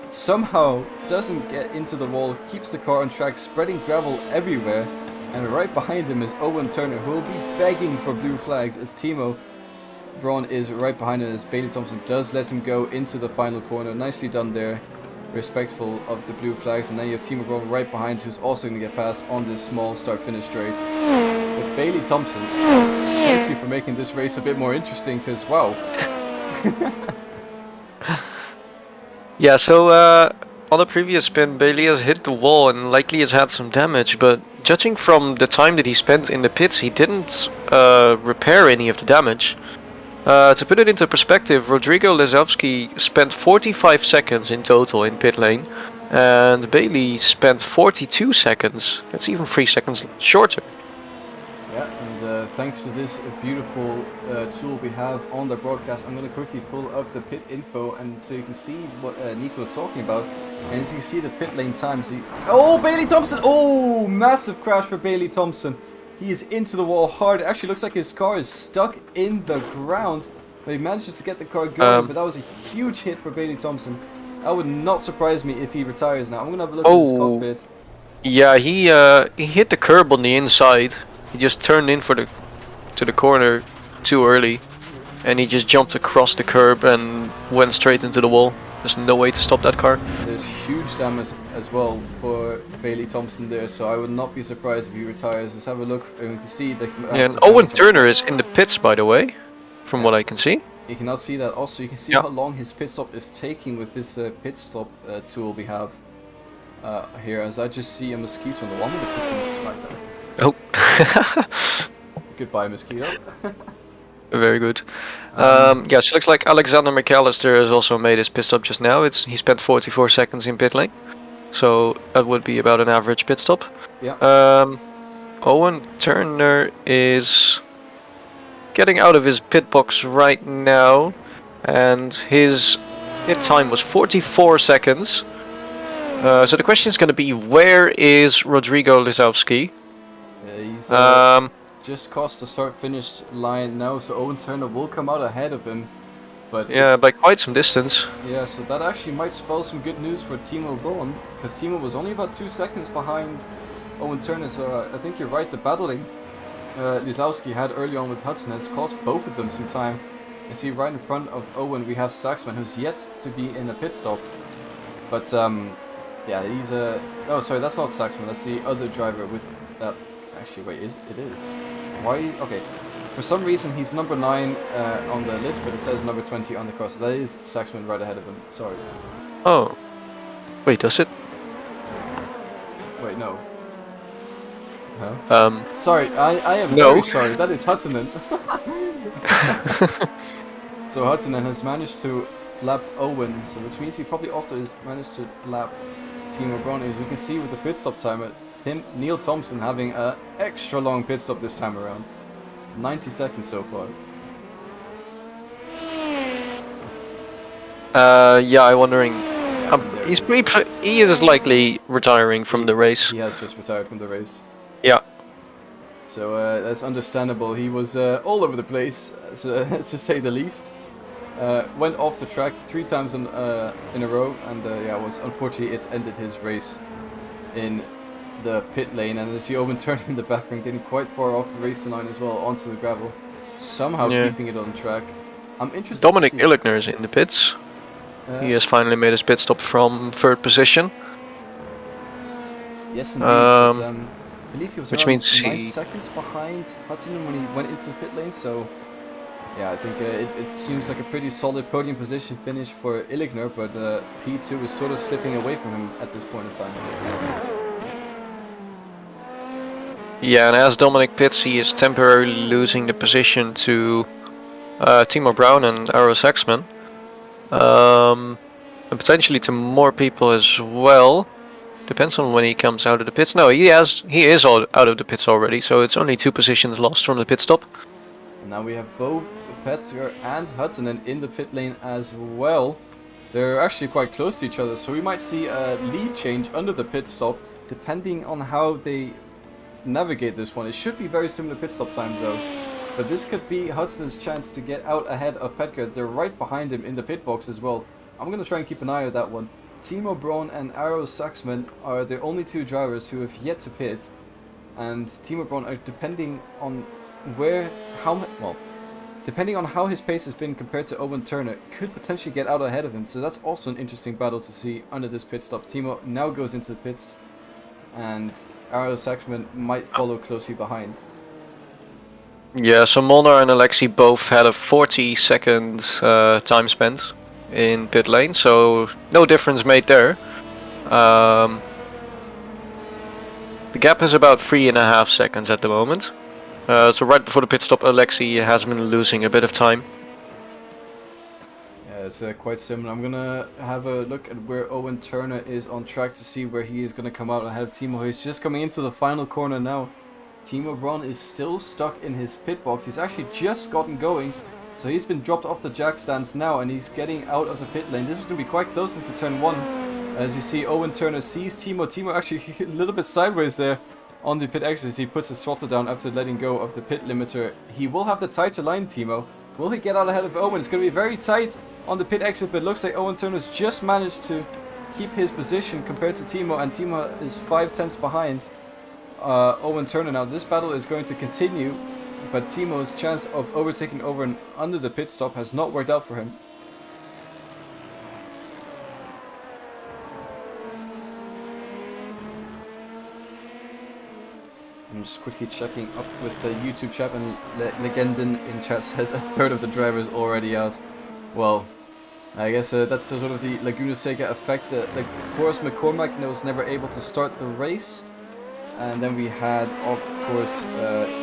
somehow doesn't get into the wall, keeps the car on track, spreading gravel everywhere. And right behind him is Owen Turner, who will be begging for blue flags, as Timo Braun is right behind him, as Bailey Thompson does let him go into the final corner. Nicely done there, respectful of the blue flags. And now you have Timo Braun right behind, who's also going to get past on this small start-finish straight. But Bailey Thompson, thank you for making this race a bit more interesting, because wow. Yeah, so on the previous spin, Bailey has hit the wall and likely has had some damage, but judging from the time that he spent in the pits, he didn't repair any of the damage. To put it into perspective, Rodrigo Lesowski spent 45 seconds in total in pit lane, and Bailey spent 42 seconds. That's even 3 seconds shorter. Yeah, and thanks to this beautiful tool we have on the broadcast, I'm going to quickly pull up the pit info, and so you can see what Nico is talking about. And as you can see the pit lane times. Oh, Bailey Thompson! Oh, massive crash for Bailey Thompson. He is into the wall hard. It actually looks like his car is stuck in the ground, but he manages to get the car going. But that was a huge hit for Bailey Thompson. That would not surprise me if he retires now. I'm going to have a look at his cockpit. Yeah, he hit the curb on the inside. He just turned in to the corner too early, and he just jumped across the curb and went straight into the wall. There's no way to stop that car. There's huge damage as well for Bailey Thompson there, so I would not be surprised if he retires. Let's have a look, and we can see that. Yeah, and Owen Turner is in the pits, by the way, from what I can see. You can now see that. Also, you can see how long his pit stop is taking with this pit stop tool we have here. As I just see a mosquito on the wall. I'm gonna put this right there. Oh. Goodbye, mosquito. Very good. Yeah, so looks like Alexander McAllister has also made his pit stop just now. He spent 44 seconds in pit lane, so that would be about an average pit stop. Yeah. Owen Turner is getting out of his pit box right now, and his pit time was 44 seconds. So the question is going to be, where is Rodrigo Lesowski? Yeah, he's just crossed the start-finish line now, so Owen Turner will come out ahead of him. But yeah, by quite some distance. Yeah, so that actually might spell some good news for Timo Braun, because Timo was only about 2 seconds behind Owen Turner, so I think you're right, the battling Lisowski had early on with Hudson has cost both of them some time. You see right in front of Owen we have Saxman, who's yet to be in a pit stop. But yeah, he's a... Oh, sorry, that's not Saxman, that's the other driver with that... Actually, wait, it is? Why? Okay. For some reason he's number 9 on the list, but it says number 20 on the car, so that is Saxman right ahead of him. Sorry. Oh. Wait, does it? Wait, no. Huh? Sorry, I am no. very sorry. That is Huttunen. So Huttunen has managed to lap Owen, so which means he probably also has managed to lap Timo Braun. As you can see with the pit stop timer, Neil Thompson having an extra long pit stop this time around. 90 seconds so far. Yeah, I'm wondering. He is likely retiring from the race. He has just retired from the race. Yeah. So that's understandable. He was all over the place, to say the least. Went off the track 3 times in a row, and yeah, was unfortunately it ended his race in the pit lane. And as you Owen turned in the background, getting quite far off the racing line as well onto the gravel, somehow keeping it on track. I'm interested. Dominic Illigner is in the pits. He has finally made his pit stop from 3rd position. Yes, indeed. But, I believe he was which around means 9 seconds behind Hudson when he went into the pit lane. So, yeah, I think it seems like a pretty solid podium position finish for Illigner, but P2 is sort of slipping away from him at this point in time. Yeah, and as Dominic pits, he is temporarily losing the position to Timo Braun and Aro Saxman. And potentially to more people as well. Depends on when he comes out of the pits. No, he is out of the pits already, so it's only 2 positions lost from the pit stop. Now we have both Petzer and Hudson in the pit lane as well. They're actually quite close to each other, so we might see a lead change under the pit stop, depending on how they navigate this one. It should be very similar pit stop times though. But this could be Hudson's chance to get out ahead of Petker. They're right behind him in the pit box as well. I'm going to try and keep an eye on that one. Timo Braun and Aro Saxman are the only 2 drivers who have yet to pit. And Timo Braun, depending on depending on how his pace has been compared to Owen Turner, could potentially get out ahead of him. So that's also an interesting battle to see under this pit stop. Timo now goes into the pits, and Aro Saxman might follow closely behind. Yeah, so Molnar and Alexei both had a 40-second time spent in pit lane, so no difference made there. The gap is about 3.5 seconds at the moment. So right before the pit stop, Alexei has been losing a bit of time. Yeah, it's quite similar. I'm gonna have a look at where Owen Turner is on track to see where he is gonna come out ahead of Timo. He's just coming into the final corner now. Timo Braun is still stuck in his pit box. He's actually just gotten going, so he's been dropped off the jack stands now, and he's getting out of the pit lane. This is going to be quite close into turn 1. As you see, Owen Turner sees Timo. Timo actually a little bit sideways there on the pit exit as he puts his throttle down after letting go of the pit limiter. He will have the tighter line, Timo. Will he get out ahead of Owen? It's going to be very tight on the pit exit, but it looks like Owen Turner's just managed to keep his position compared to Timo, and Timo is 5/10 behind Owen Turner. Now this battle is going to continue, but Timo's chance of overtaking Owen under the pit stop has not worked out for him. I'm just quickly checking up with the YouTube chat, and Legenden in chat says a third of the drivers already out. Well, I guess that's sort of the Laguna Seca effect. Like Forrest McCormack was never able to start the race. And then we had, of course,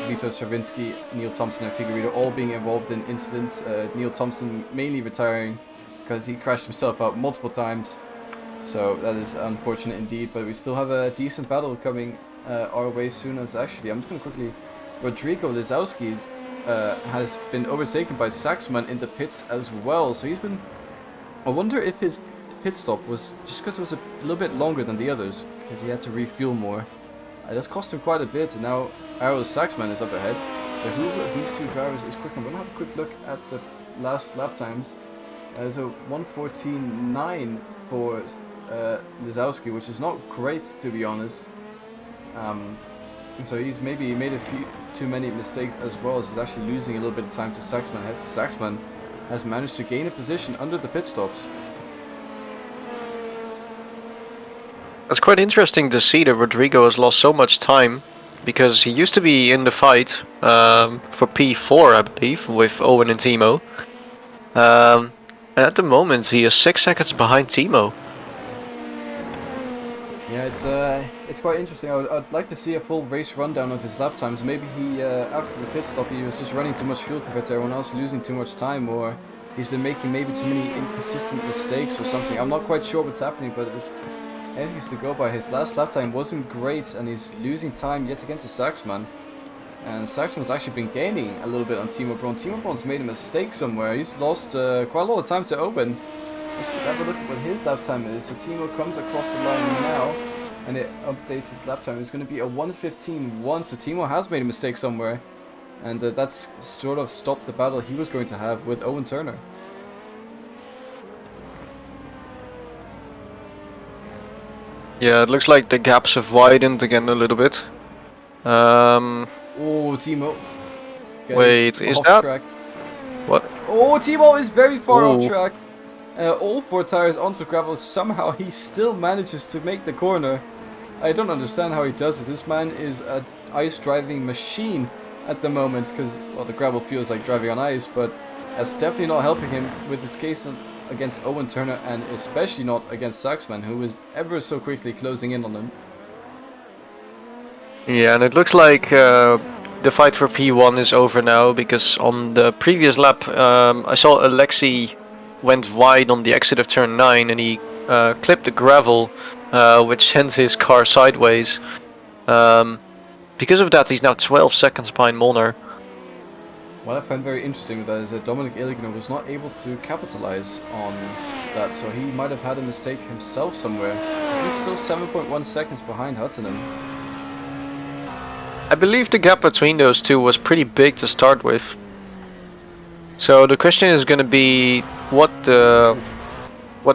Vito Stravinsky, Neil Thompson and Figueredo all being involved in incidents. Neil Thompson mainly retiring because he crashed himself out multiple times. So that is unfortunate indeed, but we still have a decent battle coming our way soon. As actually, I'm just going to quickly... Rodrigo Lisowski has been overtaken by Saxman in the pits as well. So he's been... I wonder if his pit stop was just because it was a little bit longer than the others, because he had to refuel more. That's cost him quite a bit, and now Aro Saxman is up ahead. But who of these 2 drivers is quick? I'm going to have a quick look at the last lap times. So 1:14.9 for Lisowski, which is not great to be honest. So he's maybe made a few too many mistakes as well as he's actually losing a little bit of time to Saxman. Hence Saxman has managed to gain a position under the pit stops. It's quite interesting to see that Rodrigo has lost so much time, because he used to be in the fight for P4, I believe, with Owen and Timo. And at the moment he is 6 seconds behind Timo. Yeah, it's quite interesting. I'd like to see a full race rundown of his lap times. Maybe he, after the pit stop, he was just running too much fuel compared to everyone else, losing too much time, or he's been making maybe too many inconsistent mistakes or something. I'm not quite sure what's happening, but if anything's to go by, his last lap time wasn't great, and he's losing time yet again to Saxman. And Saxman's actually been gaining a little bit on Timo Braun. Timo Braun's made a mistake somewhere. He's lost quite a lot of time to Owen. Let's have a look at what his lap time is. So Timo comes across the line now, and it updates his lap time. It's going to be a 1:15.1, so Timo has made a mistake somewhere. And that's sort of stopped the battle he was going to have with Owen Turner. Yeah, it looks like the gaps have widened again a little bit. Oh, Timo. Wait, is that... Track. What? Oh, Timo is very far off Ooh. track. All 4 tires onto gravel. Somehow he still manages to make the corner. I don't understand how he does it. This man is an ice driving machine at the moment, because, well, the gravel feels like driving on ice, but that's definitely not helping him with his case against Owen Turner, and especially not against Saxman, who is ever so quickly closing in on him. Yeah, and it looks like the fight for P1 is over now, because on the previous lap I saw Alexei went wide on the exit of turn 9, and he clipped the gravel, which sent his car sideways. Because of that, he's now 12 seconds behind Molnar. What I find very interesting with that is that Dominic Illigno was not able to capitalize on that, so he might have had a mistake himself somewhere. He's still 7.1 seconds behind Huttonen. I believe the gap between those two was pretty big to start with. So the question is going to be what the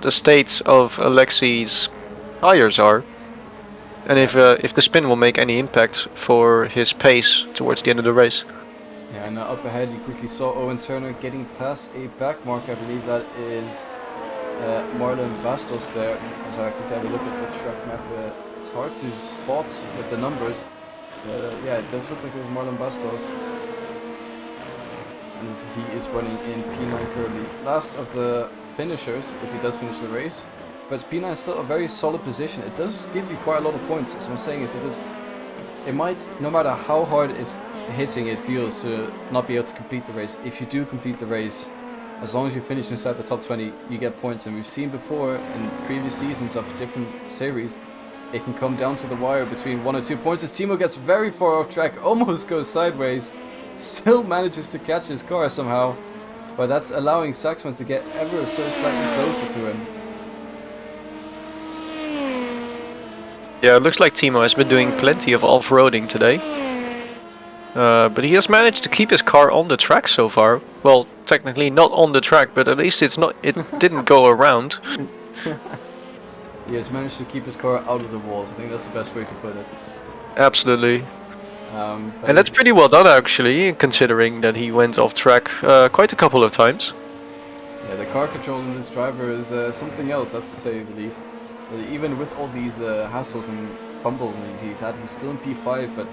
state of Alexei's tires are, and if the spin will make any impact for his pace towards the end of the race. Yeah, and up ahead you quickly saw Owen Turner getting past a back mark. I believe that is Marlon Bastos there. As I quickly have a look at the track map, it's hard to spot with the numbers. Yeah, it does look like it was Marlon Bastos. And he is running in P9 currently. Last of the finishers, if he does finish the race. But P9 is still a very solid position. It does give you quite a lot of points. As I'm saying, it might, no matter how hard hitting it feels to not be able to complete the race, if you do complete the race, as long as you finish inside the top 20, you get points. And we've seen before in previous seasons of different series, it can come down to the wire between 1 or 2 points. As Timo gets very far off track, almost goes sideways, still manages to catch his car somehow, but that's allowing Saxman to get ever so slightly closer to him. Yeah, it looks like Timo has been doing plenty of off-roading today. But he has managed to keep his car on the track so far. Well, technically not on the track, but at least it didn't go around. He has managed to keep his car out of the walls. I think that's the best way to put it. Absolutely. And that's pretty well done, actually, considering that he went off track quite a couple of times. Yeah, the car control in this driver is something else, that's to say the least. Even with all these hassles and fumbles he's had, he's still in P5, but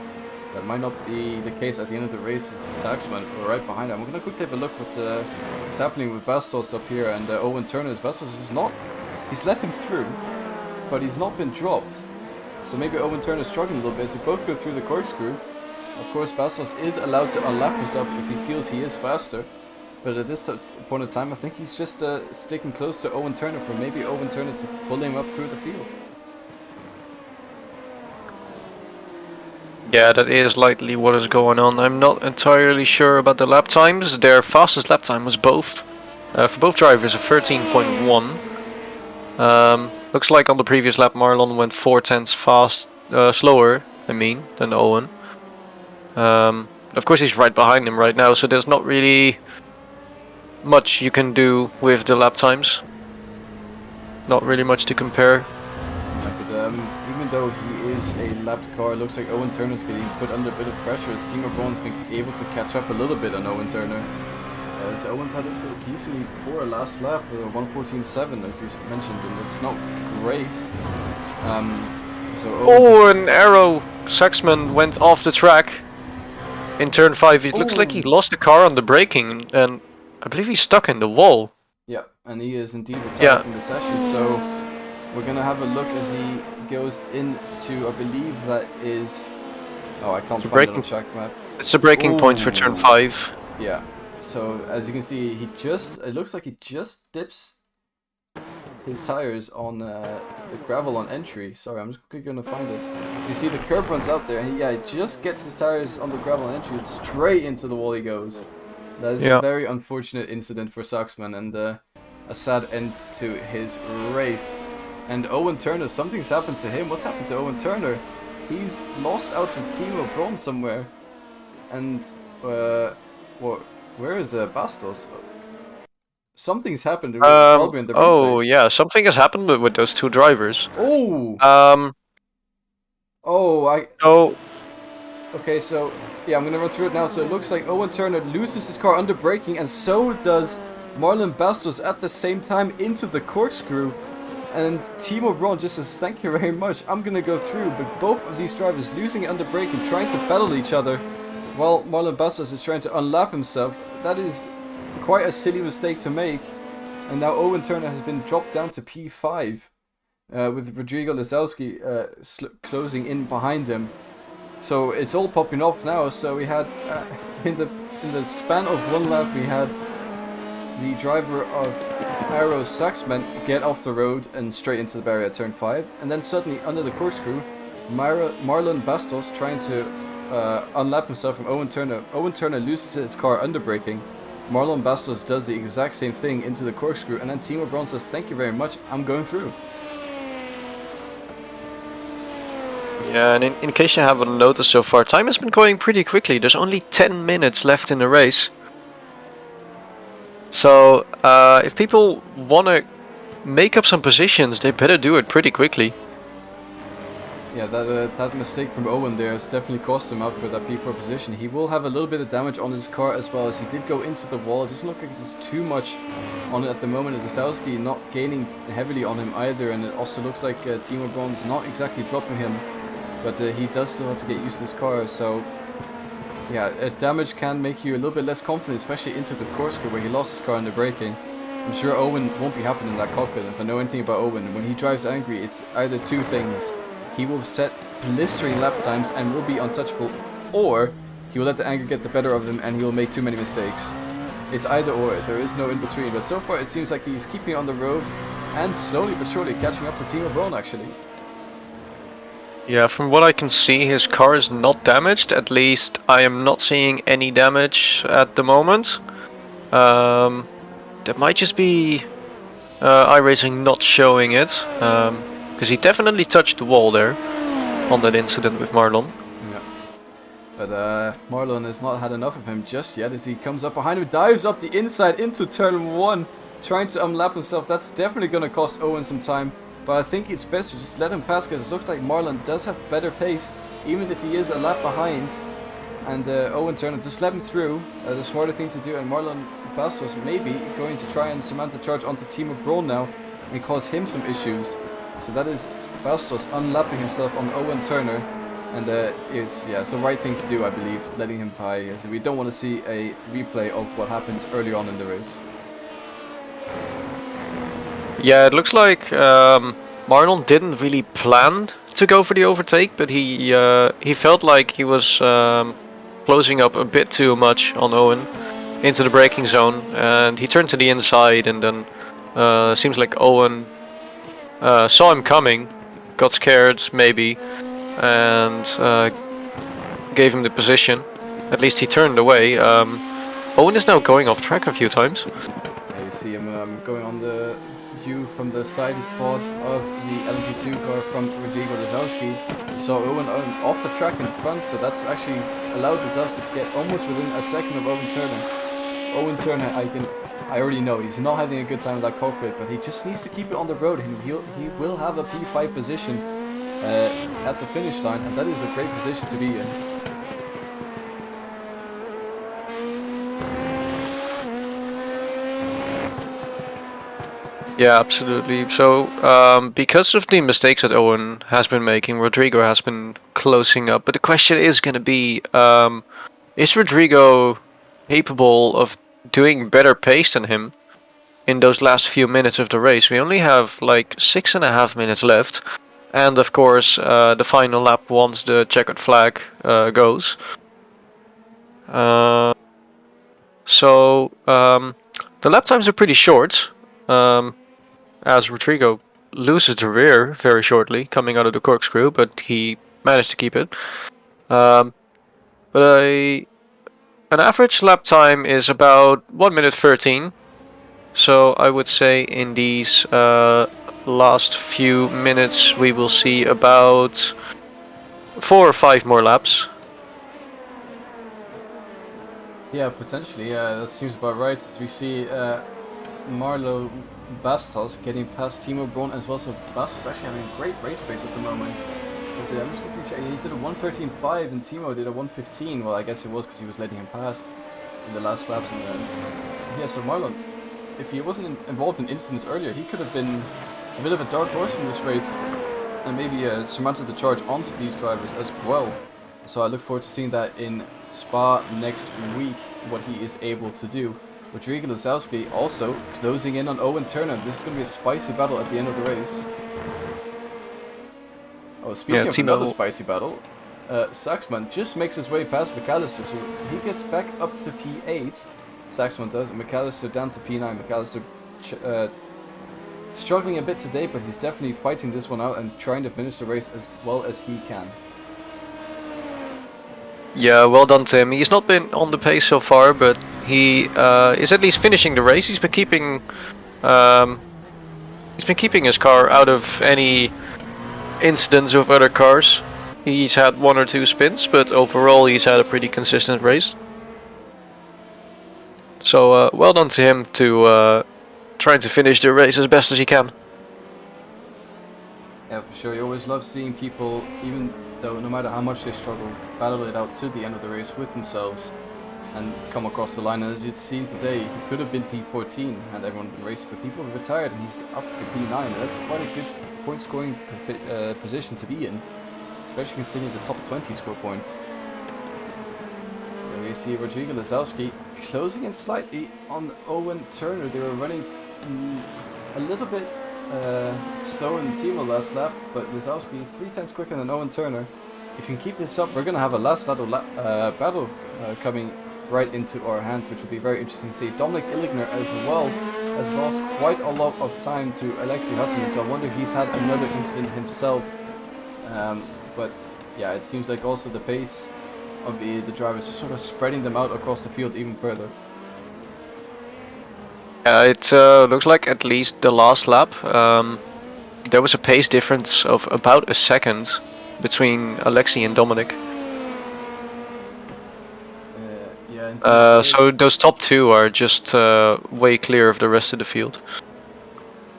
that might not be the case at the end of the race. As Saxman right behind him. We're going to quickly have a look what's happening with Bastos up here and Owen Turner's. Bastos is not... He's let him through, but he's not been dropped. So maybe Owen Turner's struggling a little bit as they both go through the corkscrew. Of course, Bastos is allowed to unlap himself if he feels he is faster. But at this point in time, I think he's just sticking close to Owen Turner for maybe Owen Turner to pull him up through the field. Yeah, that is likely what is going on. I'm not entirely sure about the lap times. Their fastest lap time was for both drivers, a 13.1. Looks like on the previous lap Marlon went 0.4 slower, than Owen. Of course he's right behind him right now, so there's not really much you can do with the lap times. Not really much to compare. Yeah, but even though he is a lapped car, it looks like Owen Turner's getting put under a bit of pressure as Timo Braun's been able to catch up a little bit on Owen Turner. As Owen's had a decently poor last lap with a 1:14.7, as you mentioned, and it's not great. An arrow! Saxman went off the track in turn 5. It looks like he lost the car on the braking, and I believe he's stuck in the wall. Yeah, and he is indeed retired from the session, so we're gonna have a look as he goes into, I believe that is... Oh, I can't find it on the track map. It's the braking point for turn 5. Yeah, so as you can see, it looks like he just dips his tires on the gravel on entry. Sorry, I'm just quickly gonna find it. So you see the curb runs out there, and he just gets his tires on the gravel on entry, and straight into the wall he goes. That is a very unfortunate incident for Saxman, and a sad end to his race. And Owen Turner, something's happened to him. What's happened to Owen Turner? He's lost out to Timo Braun somewhere. And, where is Bastos? Something's happened. Probably in the replay. Yeah, something has happened with those two drivers. Okay, so yeah, I'm gonna run through it now. So it looks like Owen Turner loses his car under braking, and so does Marlon Bastos at the same time into the corkscrew. And Timo Braun just says, "Thank you very much, I'm gonna go through." But both of these drivers losing under braking, trying to battle each other, while Marlon Bastos is trying to unlap himself. That is quite a silly mistake to make. And now Owen Turner has been dropped down to P5, with Rodrigo Lesowski closing in behind him. So it's all popping up now. So we had in the span of one lap, we had the driver of Arrow Saxman get off the road and straight into the barrier at turn 5, and then suddenly under the corkscrew, Marlon Bastos trying to unlap himself from Owen Turner. Owen Turner loses his car under braking. Marlon Bastos does the exact same thing into the corkscrew, and then Timo Braun says, "Thank you very much, I'm going through." Yeah, and in case you haven't noticed so far, time has been going pretty quickly. There's only 10 minutes left in the race. So, if people want to make up some positions, they better do it pretty quickly. Yeah, that mistake from Owen there has definitely cost him out for that P4 position. He will have a little bit of damage on his car as well, as he did go into the wall. It doesn't look like there's too much on it at the moment. Lesowski not gaining heavily on him either, and it also looks like Timo Braun's not exactly dropping him, but he does still have to get used to this car. So yeah, damage can make you a little bit less confident, especially into the corkscrew where he lost his car under braking. I'm sure Owen won't be happy in that cockpit. If I know anything about Owen, when he drives angry, it's either two things. He will set blistering lap times and will be untouchable, or he will let the anger get the better of him and he will make too many mistakes. It's either or, there is no in between, but so far it seems like he's keeping on the road and slowly but surely catching up to Timo Braun actually. Yeah, from what I can see, his car is not damaged. At least I am not seeing any damage at the moment. That might just be iRacing not showing it. Because he definitely touched the wall there on that incident with Marlon. Yeah. But Marlon has not had enough of him just yet as he comes up behind him, dives up the inside into turn 1, trying to unlap himself. That's definitely going to cost Owen some time. But I think it's best to just let him pass, because it looks like Marlon does have better pace, even if he is a lap behind. And Owen Turner, just let him through, the smarter thing to do. And Marlon Bastos maybe going to try and cement a charge onto Timo Braun now and cause him some issues. So that is Bastos unlapping himself on Owen Turner, and it's the right thing to do, I believe, letting him by, as we don't want to see a replay of what happened early on in the race. Yeah, it looks like Marlon didn't really plan to go for the overtake, but he felt like he was closing up a bit too much on Owen into the braking zone, and he turned to the inside, and then seems like Owen saw him coming, got scared maybe, and gave him the position. At least he turned away. Owen is now going off track a few times. Yeah, you see him going on the view from the side pod of the LMP2 car from Rodrigo Lesowski. You saw Owen off the track in front, so that's actually allowed Lesowski to get almost within a second of Owen Turner. Owen Turner, I already know he's not having a good time in that cockpit, but he just needs to keep it on the road, and he will have a P5 position at the finish line, and that is a great position to be in. Yeah, absolutely. So, because of the mistakes that Owen has been making, Rodrigo has been closing up. But the question is going to be, is Rodrigo capable of doing better pace than him in those last few minutes of the race? We only have like 6.5 minutes left. And of course, the final lap once the checkered flag goes. The lap times are pretty short. As Rodrigo loses the rear very shortly coming out of the corkscrew, but he managed to keep it. But an average lap time is about 1 minute 13. So I would say in these last few minutes we will see about 4 or 5 more laps. Yeah, potentially. Yeah, that seems about right. As we see Marlo Bastos getting past Timo Braun as well. So Bastos actually having a great race pace at the moment. I'm just quickly checking. He did a 1:13.5 and Timo did a 1:15. Well, I guess it was because he was letting him pass in the last laps. And then, yeah, so Marlon, if he wasn't involved in incidents earlier, he could have been a bit of a dark horse in this race and maybe surmounted the charge onto these drivers as well. So I look forward to seeing that in Spa next week, what he is able to do. Rodrigo Lazowski also closing in on Owen Turner. This is going to be a spicy battle at the end of the race. Oh, speaking of another spicy battle, Saxman just makes his way past McAllister, so he gets back up to P8. Saxman does, and McAllister down to P9. McAllister struggling a bit today, but he's definitely fighting this one out and trying to finish the race as well as he can. Yeah, well done to him. He's not been on the pace so far, but he is at least finishing the race. He's been keeping his car out of any incidents with other cars. He's had 1 or 2 spins, but overall he's had a pretty consistent race. So well done to him to trying to finish the race as best as he can. Yeah, for sure. You always love seeing people, even though no matter how much they struggle, battle it out to the end of the race with themselves and come across the line. And as you've seen today, he could have been P14 had everyone been racing, but people have retired and he's up to P9. That's quite a good point scoring position to be in, especially considering the top 20 score points. And we see Rodrigo Lazowski closing in slightly on Owen Turner. They were running a little bit slower than Timo last lap, but Lazowski 3/10 quicker than Owen Turner. If you can keep this up, we're going to have a last battle coming right into our hands, which will be very interesting to see. Dominic Illigner as well has lost quite a lot of time to Alexei Hudson, so I wonder if he's had another incident himself. But yeah, it seems like also the pace of the drivers is sort of spreading them out across the field even further. It looks like at least the last lap there was a pace difference of about a second between Alexei and Dominic. So those top 2 are just way clear of the rest of the field.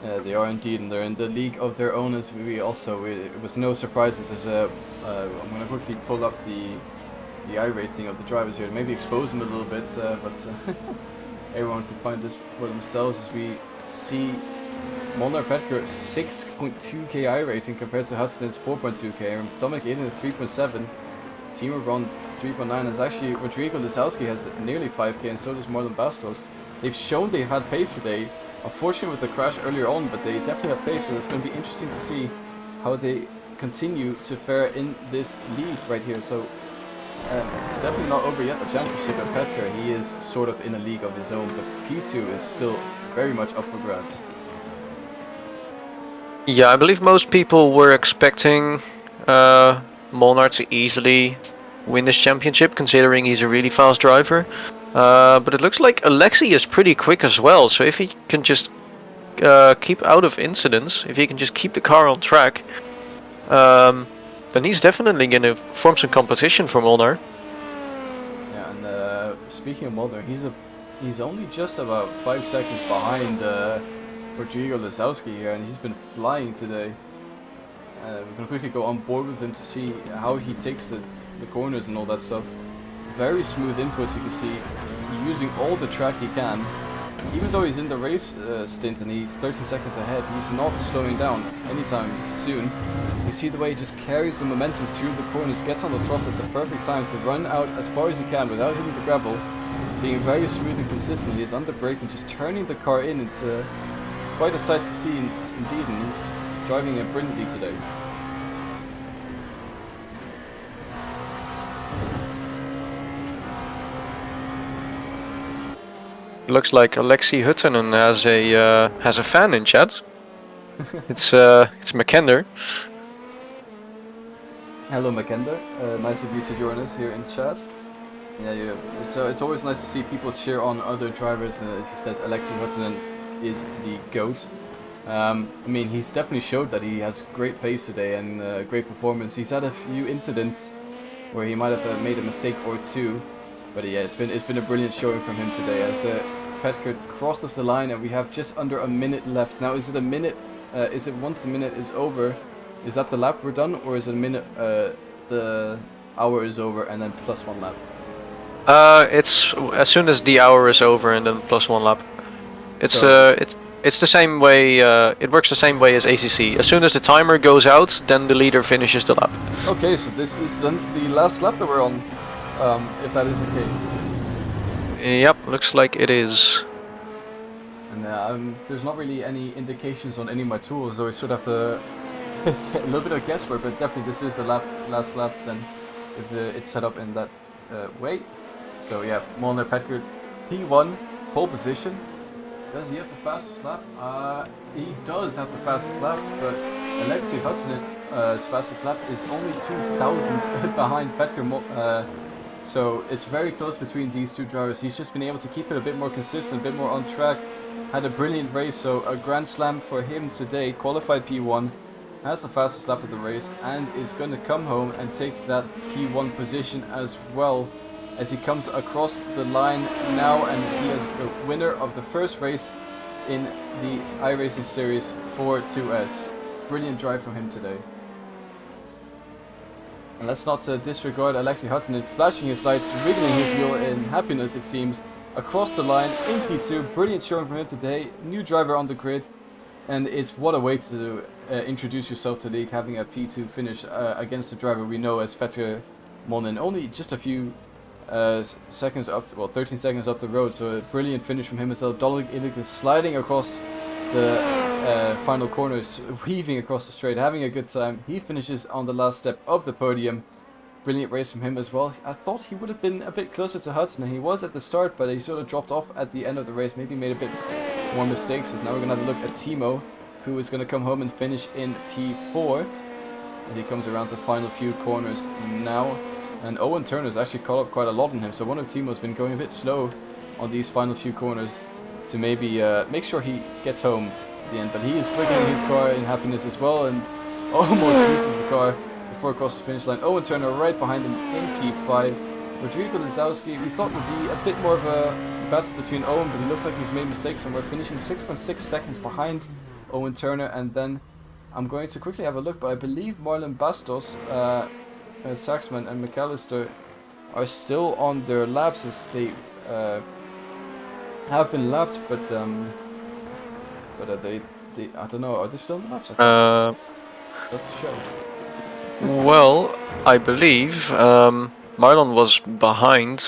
They are indeed, and they're in the league of their own. As it was no surprises. I'm going to quickly pull up the iRacing of the drivers here to maybe expose them a little bit, but everyone can find this for themselves. As we see Molnar Petker 6.2k iRacing compared to Hudson's 4.2k, and Dominic Aiden at 3.7. Timo Braun 3.9. As actually Rodrigo Lazowski has nearly 5k, and so does Marlon Bastos. They've shown they've had pace today. Unfortunately with the crash earlier on, but they definitely have pace, so it's going to be interesting to see how they continue to fare in this league right here. So it's definitely not over yet, the championship at Petker. He is sort of in a league of his own, but P2 is still very much up for grabs. Yeah, I believe most people were expecting Molnar to easily win this championship, considering he's a really fast driver. But it looks like Alexei is pretty quick as well, so if he can just keep out of incidents, if he can just keep the car on track, then he's definitely going to form some competition for Molnar. Yeah, and speaking of Molnar, he's only just about 5 seconds behind Rodrigo Lazowski here, and he's been flying today. we're going to quickly go on board with him to see how he takes the corners and all that stuff. Very smooth inputs, you can see, using all the track he can. Even though he's in the race stint and he's 30 seconds ahead, he's not slowing down anytime soon. You see the way he just carries the momentum through the corners, gets on the throttle at the perfect time to run out as far as he can without hitting the gravel, being very smooth and consistent. He is under brake and just turning the car in. It's quite a sight to see indeed, and he's driving it brilliantly today. Looks like Alexi Huttunen has a fan in chat. It's Mackinder. Hello Mackinder, nice of you to join us here in chat. Yeah, it's always nice to see people cheer on other drivers. As he says, Alexi Huttunen is the GOAT. I mean, he's definitely showed that he has great pace today and great performance. He's had a few incidents where he might have made a mistake or two. But yeah, it's been a brilliant showing from him today as Petker crosses the line and we have just under a minute left. Now, is it a minute? Is it once the minute is over? Is that the lap we're done, or is it a minute? The hour is over and then plus 1 lap? It's as soon as the hour is over and then plus 1 lap. It's the same way. It works the same way as ACC. As soon as the timer goes out, then the leader finishes the lap. Okay, so this is then the last lap that we're on. If that is the case. Yep, looks like it is. And there's not really any indications on any of my tools, so I should have to get a little bit of guesswork, but definitely this is the last lap then, if it's set up in that way. So yeah, Molnar Petker, P1, pole position. Does he have the fastest lap? He does have the fastest lap, but Alexi Huttunen's fastest lap is only 2,000 behind Petker. So it's very close between these two drivers. He's just been able to keep it a bit more consistent, a bit more on track. Had a brilliant race, so a grand slam for him today. Qualified P1, has the fastest lap of the race, and is going to come home and take that P1 position as well as he comes across the line now, and he is the winner of the first race in the iRacing Series for 2S. Brilliant drive from him today. And let's not disregard Alexi Huttunen flashing his lights, wiggling his wheel in happiness, it seems, across the line in P2. Brilliant showing from him today. New driver on the grid. And it's what a way to introduce yourself to the league, having a P2 finish against a driver we know as Petr Monin. Only just a few seconds up, well, 13 seconds up the road. So a brilliant finish from him as well. Dolig is sliding across the final corners, weaving across the straight, having a good time. He finishes on the last step of the podium. Brilliant race from him as well. I thought he would have been a bit closer to Hudson. He was at the start, but he sort of dropped off at the end of the race. Maybe made a bit more mistakes. So now we're going to have a look at Timo, who is going to come home and finish in P4 as he comes around the final few corners now. And Owen Turner's actually caught up quite a lot on him. So one of Timo's been going a bit slow on these final few corners to maybe make sure he gets home at the end. But he is wiggling his car in happiness as well and almost loses the car before across the finish line. Owen Turner right behind him in P5. Rodrigo Lizowski, we thought would be a bit more of a battle between Owen, but he looks like he's made mistakes and we're finishing 6.6 seconds behind Owen Turner. And then I'm going to quickly have a look, but I believe Marlon Bastos, Saxman and McAllister are still on their laps as they have been lapped, but they I don't know, are they still on the laps? Doesn't show. Well, I believe Marlon was behind.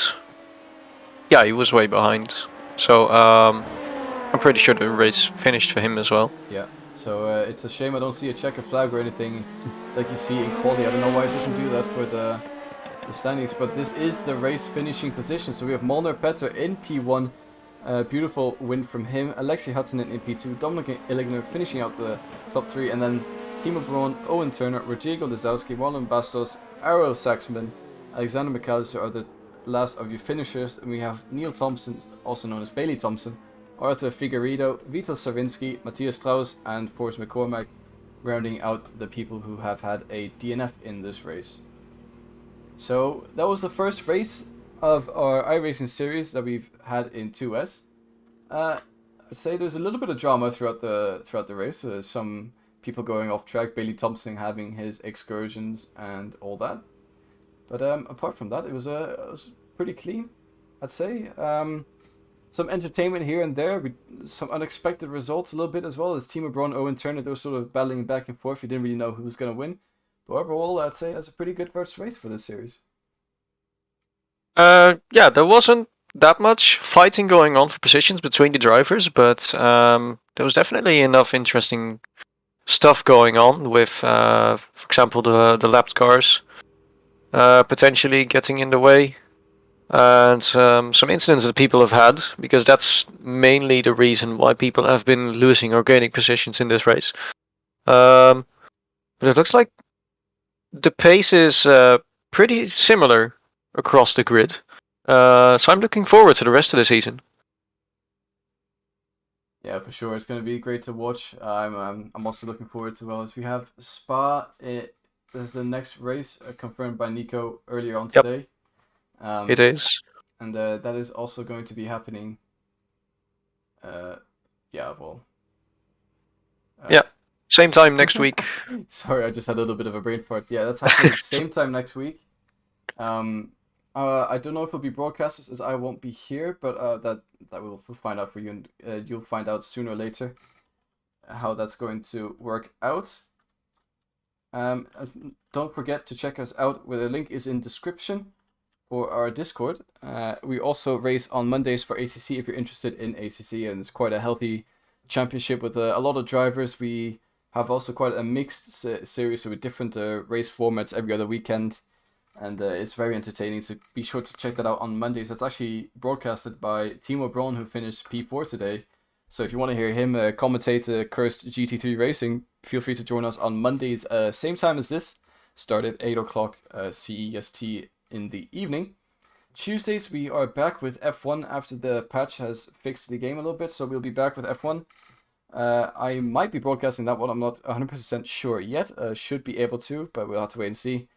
Yeah, he was way behind. So I'm pretty sure the race finished for him as well. Yeah. So it's a shame I don't see a checker flag or anything like you see in quali. I don't know why it doesn't do that for the standings, but this is the race finishing position. So we have Molnar Petr in P1. Beautiful win from him. Alexi Huttunen in P2. Dominic Illigner finishing out the top 3. And then Timo Braun, Owen Turner, Rodrigo Lizowski, Marlon Bastos, Arrow Saxman, Alexander McAllister are the last of your finishers. And we have Neil Thompson, also known as Bailey Thompson, Arthur Figueiredo, Vital Savinski, Matthias Strauss, and Forrest McCormack, rounding out the people who have had a DNF in this race. So that was the first race of our iRacing series that we've had in 2S. I'd say there's a little bit of drama throughout the race. Some people going off track, Bailey Thompson having his excursions and all that. But apart from that, it was pretty clean, I'd say. Some entertainment here and there, some unexpected results a little bit as well. As Timo Braun, Owen Turner, they were sort of battling back and forth. You didn't really know who was going to win. But overall, I'd say that's a pretty good first race for this series. Yeah, there wasn't that much fighting going on for positions between the drivers, but there was definitely enough interesting stuff going on with, for example, the lapped cars potentially getting in the way, and some incidents that people have had, because that's mainly the reason why people have been losing or gaining positions in this race. But it looks like the pace is pretty similar across the grid. So I'm looking forward to the rest of the season. Yeah, for sure. It's going to be great to watch. I'm also looking forward to, well, as we have Spa. This is the next race confirmed by Nico earlier on today. It is. And that is also going to be happening. Yeah, well. Yeah, same time next week. Sorry, I just had a little bit of a brain fart. Yeah, that's happening same time next week. I don't know if it'll be broadcasted as I won't be here, but that we'll find out for you, and you'll find out sooner or later how that's going to work out. Don't forget to check us out, where the link is in description for our Discord. We also race on Mondays for ACC if you're interested in ACC, and it's quite a healthy championship with a lot of drivers. We have also quite a mixed series with different race formats every other weekend. And it's very entertaining, so be sure to check that out on Mondays. That's actually broadcasted by Timo Braun, who finished P4 today. So if you want to hear him commentate Cursed GT3 Racing, feel free to join us on Mondays, same time as this, start at 8 o'clock CEST in the evening. Tuesdays we are back with F1 after the patch has fixed the game a little bit, so we'll be back with F1. I might be broadcasting that one, I'm not 100% sure yet. Should be able to, but we'll have to wait and see.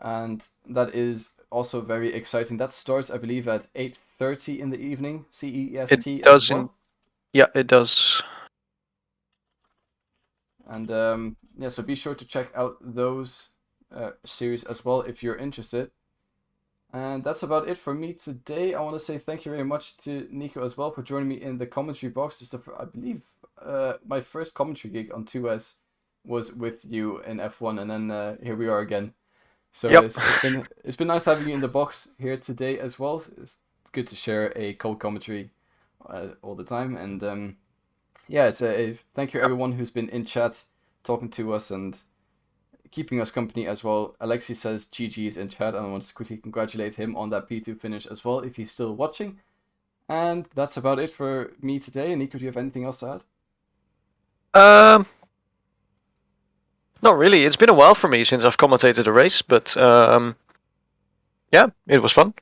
And that is also very exciting. That starts, I believe, at 8:30 in the evening, CEST. It does. As well. Yeah, it does. And yeah, so be sure to check out those series as well if you're interested. And that's about it for me today. I want to say thank you very much to Nico as well for joining me in the commentary box. This is I believe my first commentary gig on 2S was with you in F1, and then here we are again. So yep. it's been nice having you in the box here today as well. It's good to share a co-commentary all the time, and yeah, it's thank you everyone who's been in chat talking to us and keeping us company as well. Alexi says GG is in chat, and I want to quickly congratulate him on that P2 finish as well if he's still watching. And that's about it for me today. Nico, do you have anything else to add? Not really. It's been a while for me since I've commentated a race, but yeah, it was fun.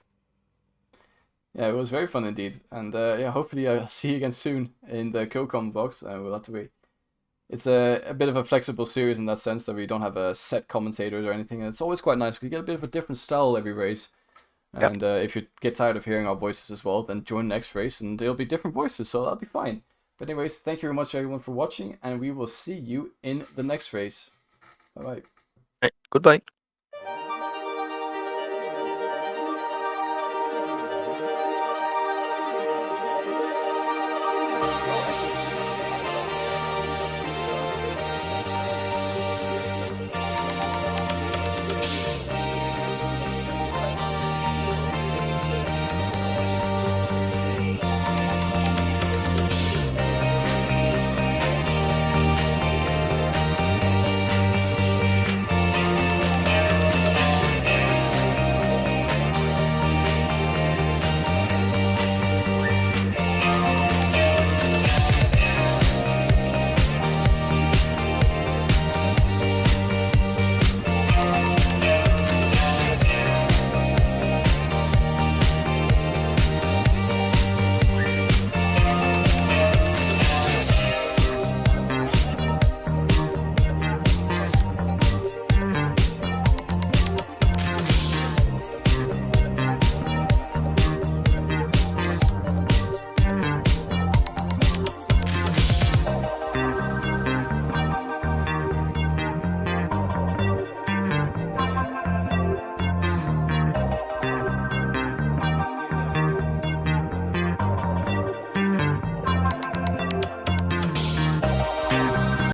Yeah, it was very fun indeed. And yeah, hopefully I'll see you again soon in the co-com box. We'll have to wait. It's a bit of a flexible series in that sense that we don't have a set commentators or anything. And it's always quite nice because you get a bit of a different style every race. And if you get tired of hearing our voices as well, then join the next race and there'll be different voices, so that'll be fine. But anyways, thank you very much everyone for watching, and we will see you in the next race. Bye-bye. Right, goodbye.